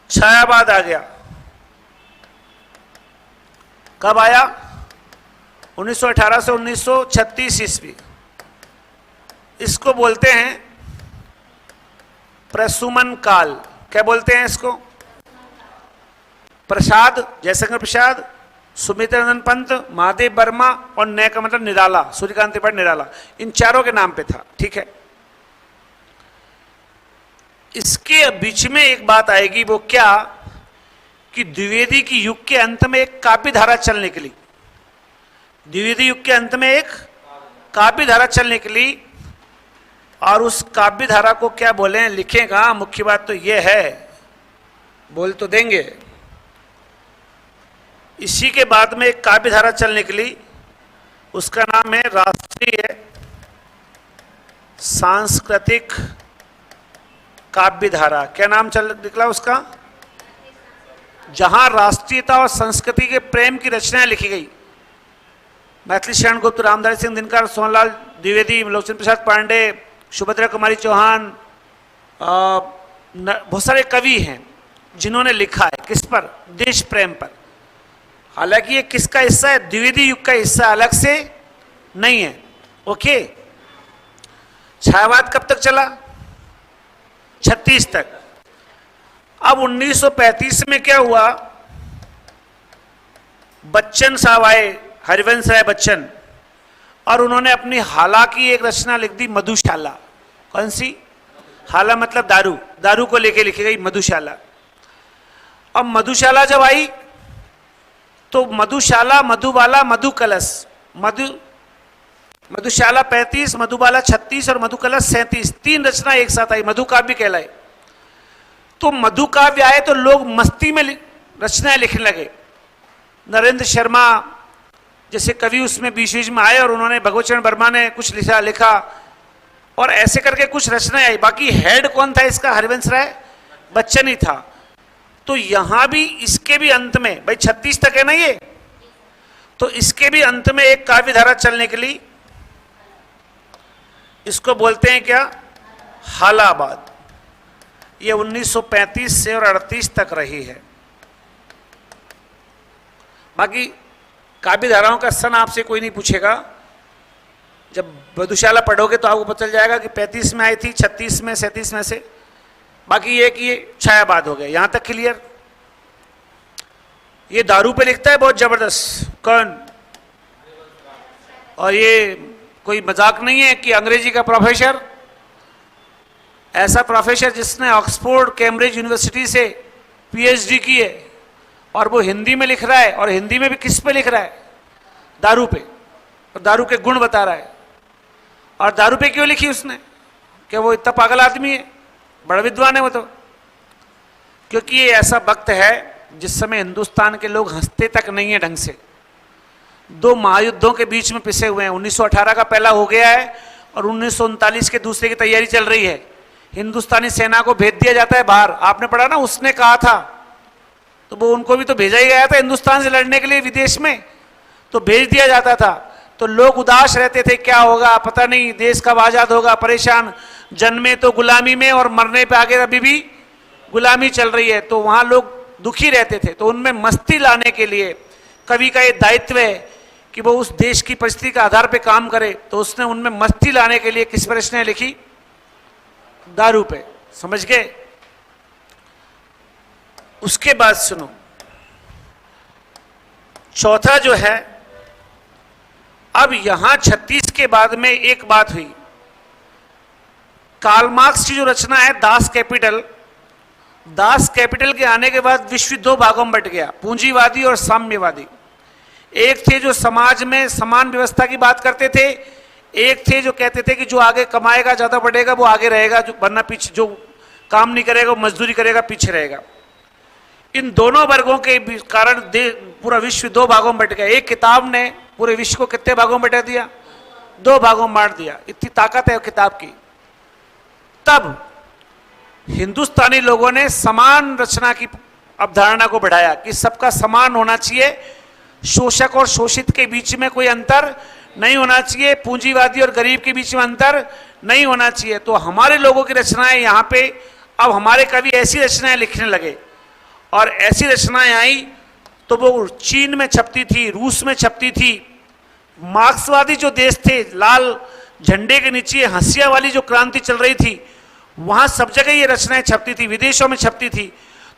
छायावाद आ गया, कब आया? 1918 से 1936 ईस्वी। इसको बोलते हैं प्रसुमन काल। क्या बोलते हैं इसको? प्रसाद, जयशंकर प्रसाद, सुमित्रानंद पंत, महादेव वर्मा और नए का मतलब निराला, सूर्यकांत त्रिपाठी निराला, इन चारों के नाम पे था। ठीक है, इसके बीच में एक बात आएगी, वो क्या कि द्विवेदी की युग के अंत में एक काव्य धारा चल निकली। द्विवेदी युग के अंत में एक काव्य धारा चल निकली, और उस काव्य धारा को क्या बोले, लिखेगा, मुख्य बात तो यह है, बोल तो देंगे। इसी के बाद में एक काव्य धारा चल निकली, उसका नाम है राष्ट्रीय सांस्कृतिक काव्य धारा। क्या नाम चल निकला उसका? जहां राष्ट्रीयता और संस्कृति के प्रेम की रचनाएं लिखी गई। मैथिली शरण गुप्त, रामधारी सिंह दिनकर, सोहनलाल द्विवेदी, लोकचंद्र प्रसाद पांडे, सुभद्रा कुमारी चौहान, बहुत सारे कवि हैं जिन्होंने लिखा है किस पर? देश प्रेम पर। हालांकि ये किसका हिस्सा है? द्विवेदी युग का हिस्सा, अलग से नहीं है। ओके, छायावाद कब तक चला? 36 तक। अब 1935 में क्या हुआ? बच्चन साहब आए, हरिवंश राय बच्चन, और उन्होंने अपनी हाला की एक रचना लिख दी, मधुशाला। कौन सी? हाला मतलब दारू, दारू को लेके लिखी गई मधुशाला। अब मधुशाला जब आई तो मधुशाला, मधुबाला, मधु कलश, मधुशाला 35, मधुबाला 36 और मधु कलश 37, 3 रचना एक साथ आई, मधु काव्य कहलाए। तो मधु काव्य आए तो लोग मस्ती में रचनाएं लिखने लगे। नरेंद्र शर्मा जैसे कवि उसमें बीच बीच में आए और उन्होंने, भगवत चरण वर्मा ने कुछ लिखा और ऐसे करके कुछ रचनाएं आई। बाकी हेड कौन था इसका? हरिवंश राय बच्चन ही था। तो यहां भी, इसके भी अंत में, भाई 36 तक है ना ये, तो इसके भी अंत में एक काव्य धारा चलने के लिए, इसको बोलते हैं क्या? हालाबाद। ये 1935 से और 38 तक रही है। बाकी काव्य धाराओं का सन आपसे कोई नहीं पूछेगा। जब मधुशाला पढ़ोगे तो आपको पता चल जाएगा कि 35 में आई थी, 36 में, 37 में से। बाकी ये कि ये छायावाद हो गया, यहां तक क्लियर। ये दारू पे लिखता है बहुत जबरदस्त, कौन? और ये कोई मजाक नहीं है कि अंग्रेजी का प्रोफेसर, ऐसा प्रोफेसर जिसने ऑक्सफोर्ड कैम्ब्रिज यूनिवर्सिटी से पीएचडी की है, और वो हिंदी में लिख रहा है। और हिंदी में भी किस पे लिख रहा है? दारू पे, और दारू के गुण बता रहा है। और दारू पे क्यों लिखी उसने? क्या वो इतना पागल आदमी है? बड़ा विद्वान है वो तो। क्योंकि ये ऐसा वक्त है जिस समय हिंदुस्तान के लोग हंसते तक नहीं है ढंग से। दो महायुद्धों के बीच में पिसे हुए हैं। 1918 का पहला हो गया है और 1939 के दूसरे की तैयारी चल रही है। हिंदुस्तानी सेना को भेज दिया जाता है बाहर। आपने पढ़ा ना, उसने कहा था, तो वो उनको भी तो भेजा ही गया था हिंदुस्तान से लड़ने के लिए विदेश में, तो भेज दिया जाता था। तो लोग उदास रहते थे, क्या होगा पता नहीं, देश कब आजाद होगा, परेशान। जन्मे तो गुलामी में और मरने पे आगे अभी भी गुलामी चल रही है, तो वहां लोग दुखी रहते थे। तो उनमें मस्ती लाने के लिए कवि का ये दायित्व है कि वो उस देश की परिस्थिति के आधार पे काम करे। तो उसने उनमें मस्ती लाने के लिए किस पर रचनाएं लिखी? दारू पे। समझ गए? उसके बाद सुनो, चौथा जो है, अब यहां 36 के बाद में एक बात हुई। कार्ल मार्क्स की जो रचना है दास कैपिटल, दास कैपिटल के आने के बाद विश्व दो भागों में बट गया, पूंजीवादी और साम्यवादी। एक थे जो समाज में समान व्यवस्था की बात करते थे, एक थे जो कहते थे कि जो आगे कमाएगा ज्यादा बढ़ेगा वो आगे रहेगा, जो वरना पीछे, जो काम नहीं करेगा वो मजदूरी करेगा पीछे रहेगा। इन दोनों वर्गों के कारण पूरा विश्व दो भागों में बट गया। एक किताब ने पूरे विश्व को कितने भागों में बटा दिया? दो भागों में बांट दिया। इतनी ताकत है किताब की। तब हिंदुस्तानी लोगों ने समान रचना की अवधारणा को बढ़ाया कि सबका समान होना चाहिए, शोषक और शोषित के बीच में कोई अंतर नहीं होना चाहिए, पूंजीवादी और गरीब के बीच में अंतर नहीं होना चाहिए। तो हमारे लोगों की रचनाएं यहाँ पे, अब हमारे कवि ऐसी रचनाएं लिखने लगे, और ऐसी रचनाएं आई तो वो चीन में छपती थी, रूस में छपती थी। मार्क्सवादी जो देश थे, लाल झंडे के नीचे हंसिया वाली जो क्रांति चल रही थी, वहां सब जगह ये रचनाएं छपती थी, विदेशों में छपती थी।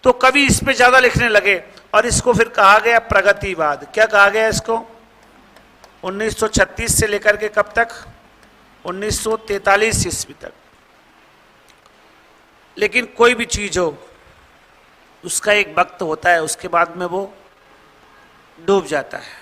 तो कवि इस पे ज्यादा लिखने लगे, और इसको फिर कहा गया प्रगतिवाद। क्या कहा गया इसको? 1936 से लेकर के कब तक? 1943 ईस्वी तक। लेकिन कोई भी चीज हो उसका एक वक्त होता है, उसके बाद में वो डूब जाता है।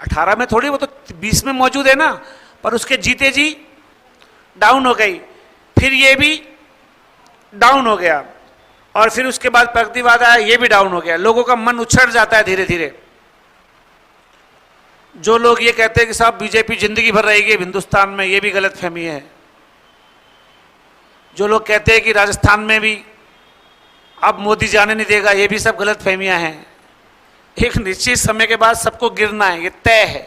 अठारह में थोड़ी, वो तो 20 में मौजूद है ना। पर उसके जीते जी डाउन हो गई, फिर ये भी डाउन हो गया, और फिर उसके बाद प्रगतिवाद आया, ये भी डाउन हो गया। लोगों का मन उछड़ जाता है धीरे धीरे। जो लोग ये कहते हैं कि साहब बीजेपी जिंदगी भर रहेगी हिंदुस्तान में, ये भी गलत फहमी है। जो लोग कहते हैं कि राजस्थान में भी अब मोदी जाने नहीं देगा, ये भी सब गलत फहमियां हैं। एक निश्चित समय के बाद सबको गिरना है, ये तय है।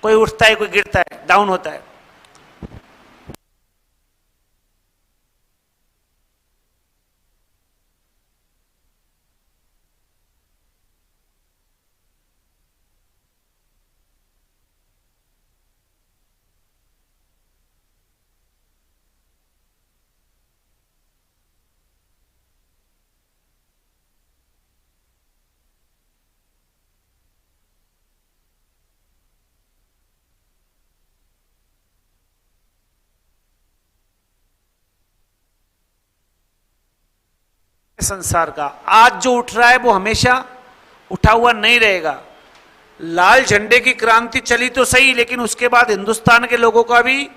कोई उठता है, कोई गिरता है, डाउन होता है। संसार का आज जो उठ रहा है वो हमेशा उठा हुआ नहीं रहेगा। लाल झंडे की क्रांति चली तो सही, लेकिन उसके बाद हिंदुस्तान के लोगों का भी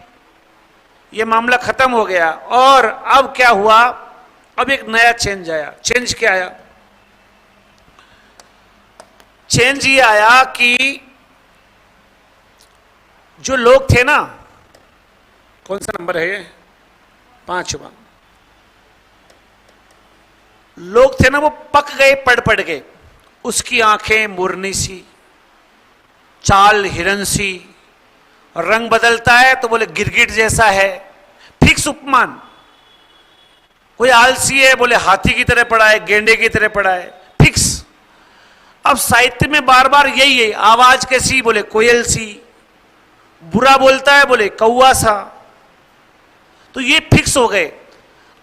ये मामला खत्म हो गया। और अब क्या हुआ, अब एक नया चेंज आया। चेंज क्या आया? चेंज ये आया कि जो लोग थे ना, कौन सा नंबर है ये, 5वां, लोग थे ना वो पक गए पढ़ के। उसकी आंखें मुरनी सी, चाल हिरन सी, रंग बदलता है तो बोले गिरगिट जैसा है, फिक्स उपमान। कोई आलसी है बोले हाथी की तरह पड़ा है, गेंडे की तरह पड़ा है, फिक्स। अब साहित्य में बार बार यही है। आवाज कैसी, बोले कोयल सी। बुरा बोलता है, बोले कौआ सा। तो ये फिक्स हो गए।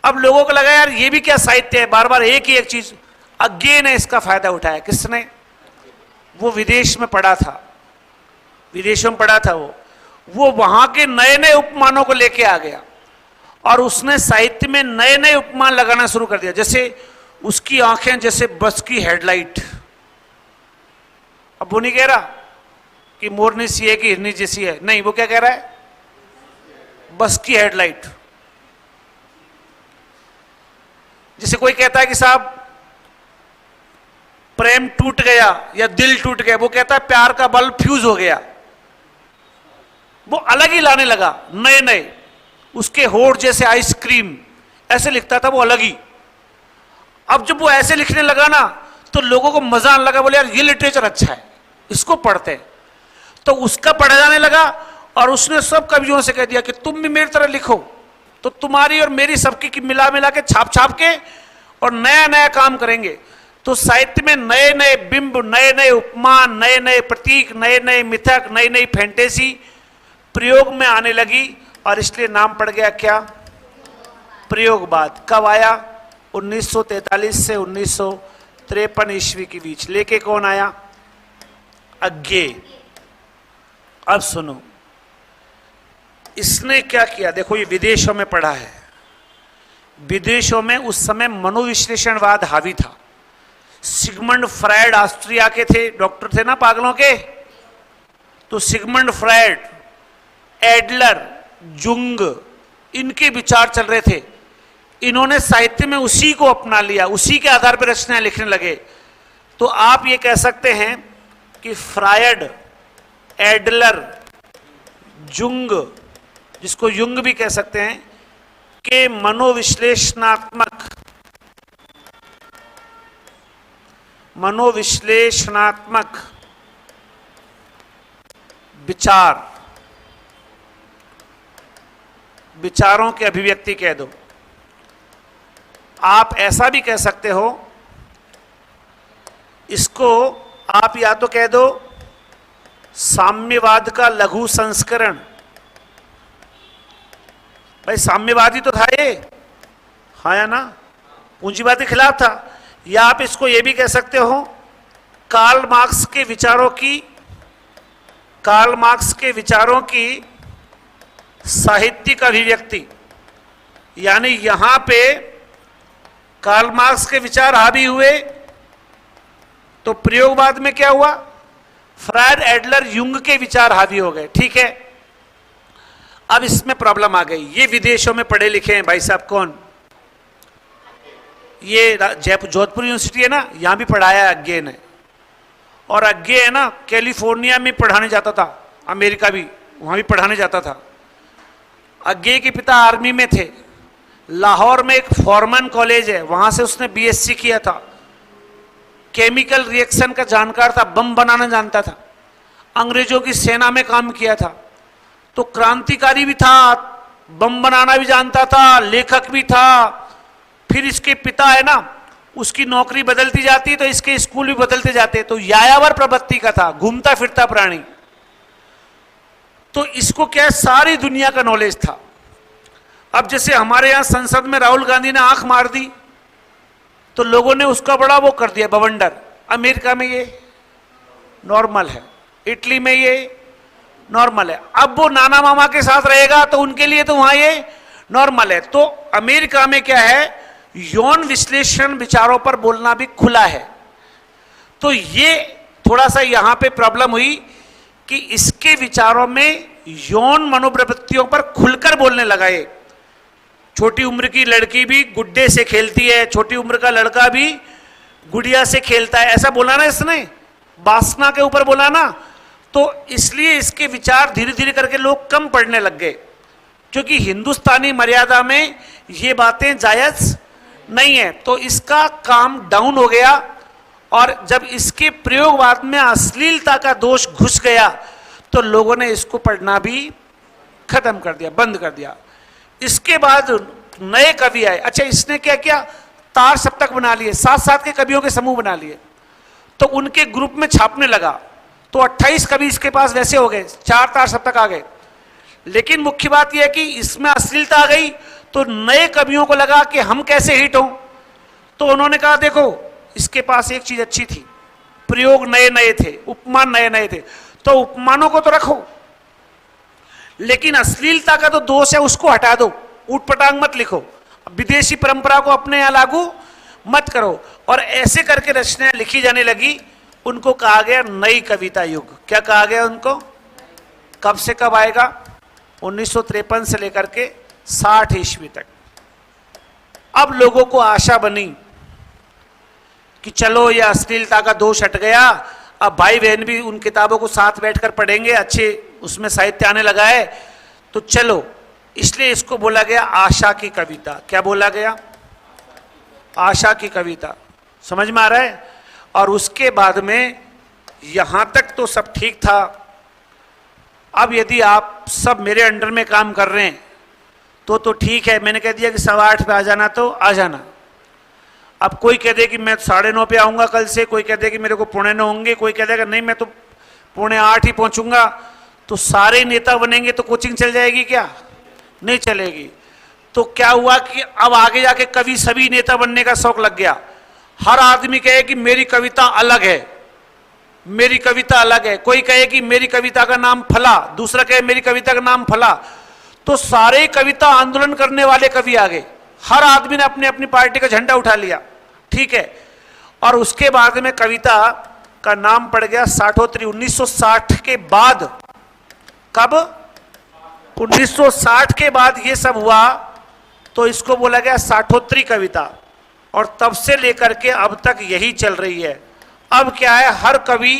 अब लोगों को लगा यार ये भी क्या साहित्य है, बार बार एक ही एक चीज। अगेन ने इसका फायदा उठाया। किसने? वो विदेश में पढ़ा था, विदेशों में पढ़ा था वो वहां के नए नए उपमानों को लेके आ गया और उसने साहित्य में नए नए उपमान लगाना शुरू कर दिया। जैसे उसकी आंखें जैसे बस की हेडलाइट। अब वो नहीं कह रहा कि मोरनी सी है कि हिरनी जैसी है, नहीं, वो क्या कह रहा है, बस की हेडलाइट। जैसे कोई कहता है कि साहब प्रेम टूट गया या दिल टूट गया, वो कहता है प्यार का बल्ब फ्यूज हो गया। वो अलग ही लाने लगा, नए नए। उसके होठ जैसे आइसक्रीम, ऐसे लिखता था वो अलग ही। अब जब वो ऐसे लिखने लगा ना तो लोगों को मजा आने लगा, बोले यार ये लिटरेचर अच्छा है, इसको पढ़ते हैं। तो उसका पढ़ा जाने लगा और उसने सब कवियों से कह दिया कि तुम भी मेरी तरह लिखो, तो तुम्हारी और मेरी सबकी की मिला मिला के छाप छाप के और नया नया काम करेंगे। तो साहित्य में नए नए बिंब, नए नए उपमान, नए नए प्रतीक, नए नए मिथक, नई नई फैंटेसी प्रयोग में आने लगी और इसलिए नाम पड़ गया क्या, प्रयोगवाद। कब आया? 1943 से 1953 ईस्वी के बीच। लेके कौन आया? अज्ञे। अब सुनो इसने क्या किया। देखो ये विदेशों में पढ़ा है। विदेशों में उस समय मनोविश्लेषणवाद हावी था। सिगमंड फ्रायड ऑस्ट्रिया के थे, डॉक्टर थे ना पागलों के। तो सिगमंड फ्रायड, एडलर, जुंग, इनके विचार चल रहे थे। इन्होंने साहित्य में उसी को अपना लिया, उसी के आधार पर रचनाएं लिखने लगे। तो आप ये कह सकते हैं कि फ्रायड, एडलर, जुंग, जिसको युंग भी कह सकते हैं, के मनोविश्लेषणात्मक विचारों की अभिव्यक्ति कह दो। आप ऐसा भी कह सकते हो, इसको आप या तो कह दो साम्यवाद का लघु संस्करण। भाई साम्यवादी तो था ये, हाँ या ना, पूंजीवाद के खिलाफ था। या आप इसको ये भी कह सकते हो कार्ल मार्क्स के विचारों की साहित्यिक अभिव्यक्ति। यानी यहां पे कार्ल मार्क्स के विचार हावी हुए तो प्रयोगवाद में क्या हुआ, फ्रायड, एडलर, युंग के विचार हावी हो गए। ठीक है, अब इसमें प्रॉब्लम आ गई। ये विदेशों में पढ़े लिखे हैं भाई साहब, कौन? ये जयपुर जोधपुर यूनिवर्सिटी है ना, यहां भी पढ़ाया अज्ञे ने। और अज्ञे है ना कैलिफोर्निया में पढ़ाने जाता था, अमेरिका भी, वहां भी पढ़ाने जाता था। अज्ञे के पिता आर्मी में थे। लाहौर में एक फॉरमैन कॉलेज है, वहां से उसने बीएससी किया था। केमिकल रिएक्शन का जानकार था, बम बनाना जानता था, अंग्रेजों की सेना में काम किया था, तो क्रांतिकारी भी था, बम बनाना भी जानता था, लेखक भी था। फिर इसके पिता है ना, उसकी नौकरी बदलती जाती तो इसके स्कूल भी बदलते जाते, तो यायावर प्रवृत्ति का था, घूमता फिरता प्राणी। तो इसको क्या, सारी दुनिया का नॉलेज था। अब जैसे हमारे यहां संसद में राहुल गांधी ने आंख मार दी तो लोगों ने उसका बड़ा वो कर दिया, बवंडर। अमेरिका में ये नॉर्मल है, इटली में ये नॉर्मल है। अब वो नाना मामा के साथ रहेगा तो उनके लिए तो वहां ये नॉर्मल है। तो अमेरिका में क्या है, यौन विश्लेषण विचारों पर बोलना भी खुला है। तो ये थोड़ा सा यहां पे प्रॉब्लम हुई कि इसके विचारों में यौन मनोप्रवृत्तियों पर खुलकर बोलने लगा। ये छोटी उम्र की लड़की भी गुड्डे से खेलती है, छोटी उम्र का लड़का भी गुड़िया से खेलता है, ऐसा बोला ना इसने, वासना के ऊपर बोला ना। तो इसलिए इसके विचार धीरे धीरे करके लोग कम पढ़ने लग गए, क्योंकि हिंदुस्तानी मर्यादा में ये बातें जायज नहीं है। तो इसका काम डाउन हो गया। और जब इसके प्रयोगवाद में अश्लीलता का दोष घुस गया तो लोगों ने इसको पढ़ना भी खत्म कर दिया, बंद कर दिया। इसके बाद नए कवि आए। अच्छा, इसने क्या किया, तार सप्तक बना लिए, 7-7 के कवियों के समूह बना लिए, तो उनके ग्रुप में छापने लगा। तो 28 कवि इसके पास वैसे हो गए, 4 तार सप्तक आ गए। लेकिन मुख्य बात यह है कि इसमें अश्लीलता आ गई तो नए कवियों को लगा कि हम कैसे हिट हों। तो उन्होंने कहा देखो, इसके पास एक चीज अच्छी थी, प्रयोग नए नए थे, उपमान नए नए थे, तो उपमानों को तो रखो, लेकिन अश्लीलता का तो दोष है उसको हटा दो, ऊटपटांग मत लिखो, विदेशी परंपरा को अपने यहां लागू मत करो। और ऐसे करके रचनाएं लिखी जाने लगी। उनको कहा गया नई कविता युग। क्या कहा गया उनको? कब से कब आएगा? 1953 से लेकर के 60 ईस्वी तक। अब लोगों को आशा बनी कि चलो ये अश्लीलता का दोष हट गया, अब भाई बहन भी उन किताबों को साथ बैठकर पढ़ेंगे, अच्छे उसमें साहित्य आने लगा है, तो चलो, इसलिए इसको बोला गया आशा की कविता। क्या बोला गया? आशा की कविता। समझ में आ रहा है? और उसके बाद में यहां तक तो सब ठीक था। अब यदि आप सब मेरे अंडर में काम कर रहे हैं तो ठीक है, मैंने कह दिया कि 8:15 पे आ जाना तो आ जाना। अब कोई कह दे कि मैं 9:30 पे आऊंगा कल से, कोई कह दे कि मेरे को 7:45 होंगे, कोई कह देगा नहीं मैं तो 7:45 ही पहुंचूंगा, तो सारे नेता बनेंगे तो कोचिंग चल जाएगी क्या? नहीं चलेगी। तो क्या हुआ कि अब आगे जाके कवि सभी नेता बनने का शौक लग गया। हर आदमी कहे कि मेरी कविता अलग है, मेरी कविता अलग है। कोई कहे कि मेरी कविता का नाम फला, दूसरा कहे मेरी कविता का नाम फला। तो सारे कविता आंदोलन करने वाले कवि आ गए। हर आदमी ने अपनी अपनी पार्टी का झंडा उठा लिया, ठीक है। और उसके बाद में कविता का नाम पड़ गया साठोत्री। 1960 के बाद, कब? 1960 के बाद ये सब हुआ तो इसको बोला गया साठोत्री कविता। और तब से लेकर के अब तक यही चल रही है। अब क्या है, हर कवि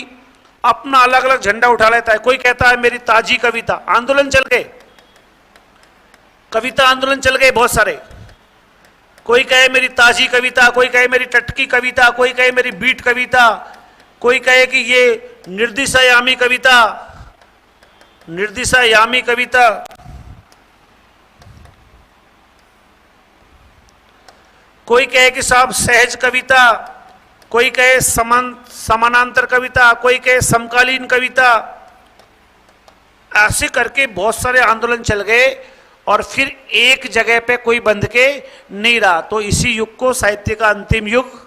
अपना अलग अलग झंडा उठा लेता है। कोई कहता है मेरी ताजी कविता, आंदोलन चल गए, कविता आंदोलन चल गए बहुत सारे। कोई कहे मेरी ताजी कविता, कोई कहे मेरी टटकी कविता, कोई कहे मेरी बीट कविता, कोई कहे कि ये निर्दिशायामी कविता, निर्दिशायामी कविता। कोई कहे कि साहब सहज कविता, कोई कहे समानांतर कविता, कोई कहे समकालीन कविता। ऐसे करके बहुत सारे आंदोलन चल गए और फिर एक जगह पे कोई बंध के नहीं रहा। तो इसी युग को साहित्य का अंतिम युग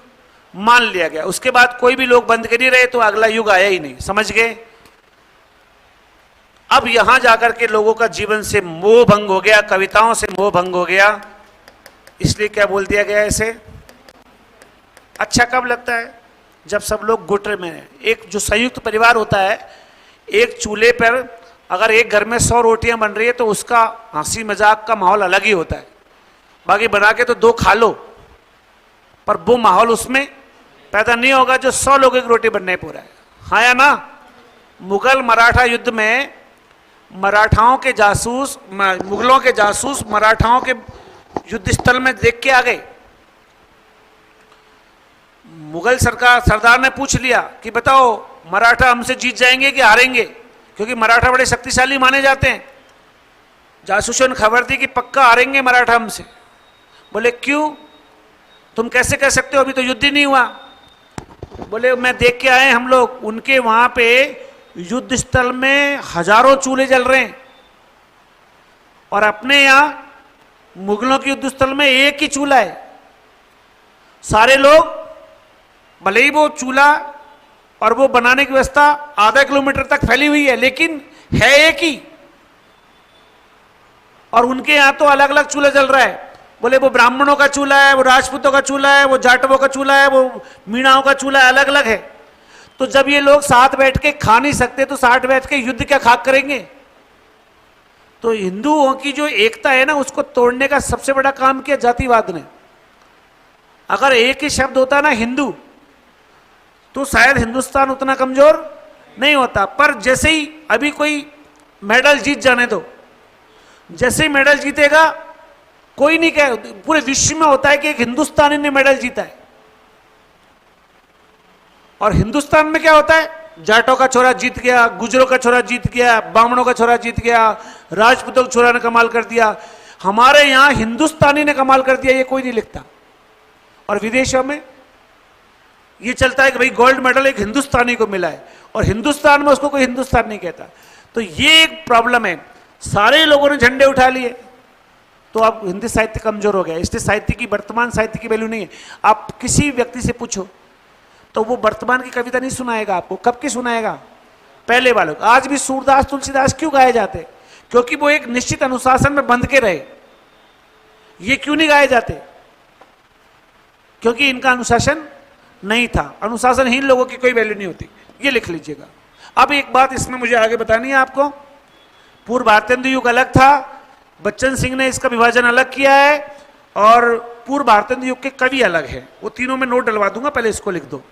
मान लिया गया। उसके बाद कोई भी लोग बंध के नहीं रहे तो अगला युग आया ही नहीं। समझ गए? अब यहां जाकर के लोगों का जीवन से मोह भंग हो गया, कविताओं से मोह भंग हो गया। इसलिए क्या बोल दिया गया इसे? अच्छा कब लगता है? जब सब लोग गुट में हैं। एक जो संयुक्त परिवार होता है, एक चूल्हे पर अगर एक घर में 100 रोटियां बन रही है तो उसका हंसी मजाक का माहौल अलग ही होता है। बाकी बना के तो 2 खा लो, पर वो माहौल उसमें पैदा नहीं होगा जो 100 लोगों की रोटी बनने पूरा है। हाँ या ना? मुगल मराठा युद्ध में मराठाओं के जासूस, मुगलों के जासूस मराठाओं के युद्ध स्थल में देख के आ गए। मुगल सरदार ने पूछ लिया कि बताओ मराठा हमसे जीत जाएंगे कि हारेंगे, क्योंकि मराठा बड़े शक्तिशाली माने जाते हैं। जासूसों ने खबर दी कि पक्का हारेंगे मराठा हमसे। बोले क्यों? तुम कैसे कह सकते हो, अभी तो युद्ध ही नहीं हुआ। बोले मैं देख के आए हम लोग, उनके वहां पे युद्ध स्थल में हजारों चूल्हे जल रहे हैं और अपने यहां मुगलों के युद्ध स्थल में एक ही चूल्हा है। सारे लोग, भले ही वो चूल्हा और वो बनाने की व्यवस्था आधा किलोमीटर तक फैली हुई है, लेकिन है एक ही, और उनके यहां तो अलग अलग चूल्हा जल रहा है। बोले वो ब्राह्मणों का चूल्हा है, वो राजपूतों का चूल्हा है, वो जाटवों का चूल्हा है, वो मीणाओं का चूल्हा है, अलग अलग है। तो जब ये लोग साथ बैठ के खा नहीं सकते तो साथ बैठ के युद्ध क्या खाक करेंगे? तो हिंदुओं की जो एकता है ना, उसको तोड़ने का सबसे बड़ा काम किया जातिवाद ने। अगर एक ही शब्द होता ना हिंदू, तो शायद हिंदुस्तान उतना कमजोर नहीं होता। पर जैसे ही अभी कोई मेडल जीत जाने दो, जैसे ही मेडल जीतेगा, कोई नहीं कह, पूरे विश्व में होता है कि एक हिंदुस्तानी ने मेडल जीता है। और हिंदुस्तान में क्या होता है? जाटों का छोरा जीत गया, गुजरों का छोरा जीत गया, ब्राह्मणों का छोरा जीत गया, राजपूतों का छोरा ने कमाल कर दिया। हमारे यहां हिंदुस्तानी ने कमाल कर दिया, ये कोई नहीं लिखता। और विदेशों में ये चलता है कि भाई गोल्ड मेडल एक हिंदुस्तानी को मिला है, और हिंदुस्तान में उसको कोई हिंदुस्तान नहीं कहता। तो ये एक प्रॉब्लम है। सारे लोगों ने झंडे उठा लिए तो अब हिंदी साहित्य कमजोर हो गया। इसलिए साहित्य की, वर्तमान साहित्य की वैल्यू नहीं है। आप किसी व्यक्ति से पूछो तो वो वर्तमान की कविता नहीं सुनाएगा आपको। कब की सुनाएगा? पहले वालों। आज भी सूरदास तुलसीदास क्यों गाए जाते? क्योंकि वो एक निश्चित अनुशासन में बंध के रहे। ये क्यों नहीं गाए जाते? क्योंकि इनका अनुशासन नहीं था। अनुशासनहीन लोगों की कोई वैल्यू नहीं होती। ये लिख लीजिएगा। अब एक बात इसमें मुझे आगे बतानी है आपको। पूर्व भारतेंदु युग अलग था, बच्चन सिंह ने इसका विभाजन अलग किया है, और पूर्व भारतेंदु युग के कवि अलग है। वो तीनों में नोट डलवा दूंगा, पहले इसको लिख दो।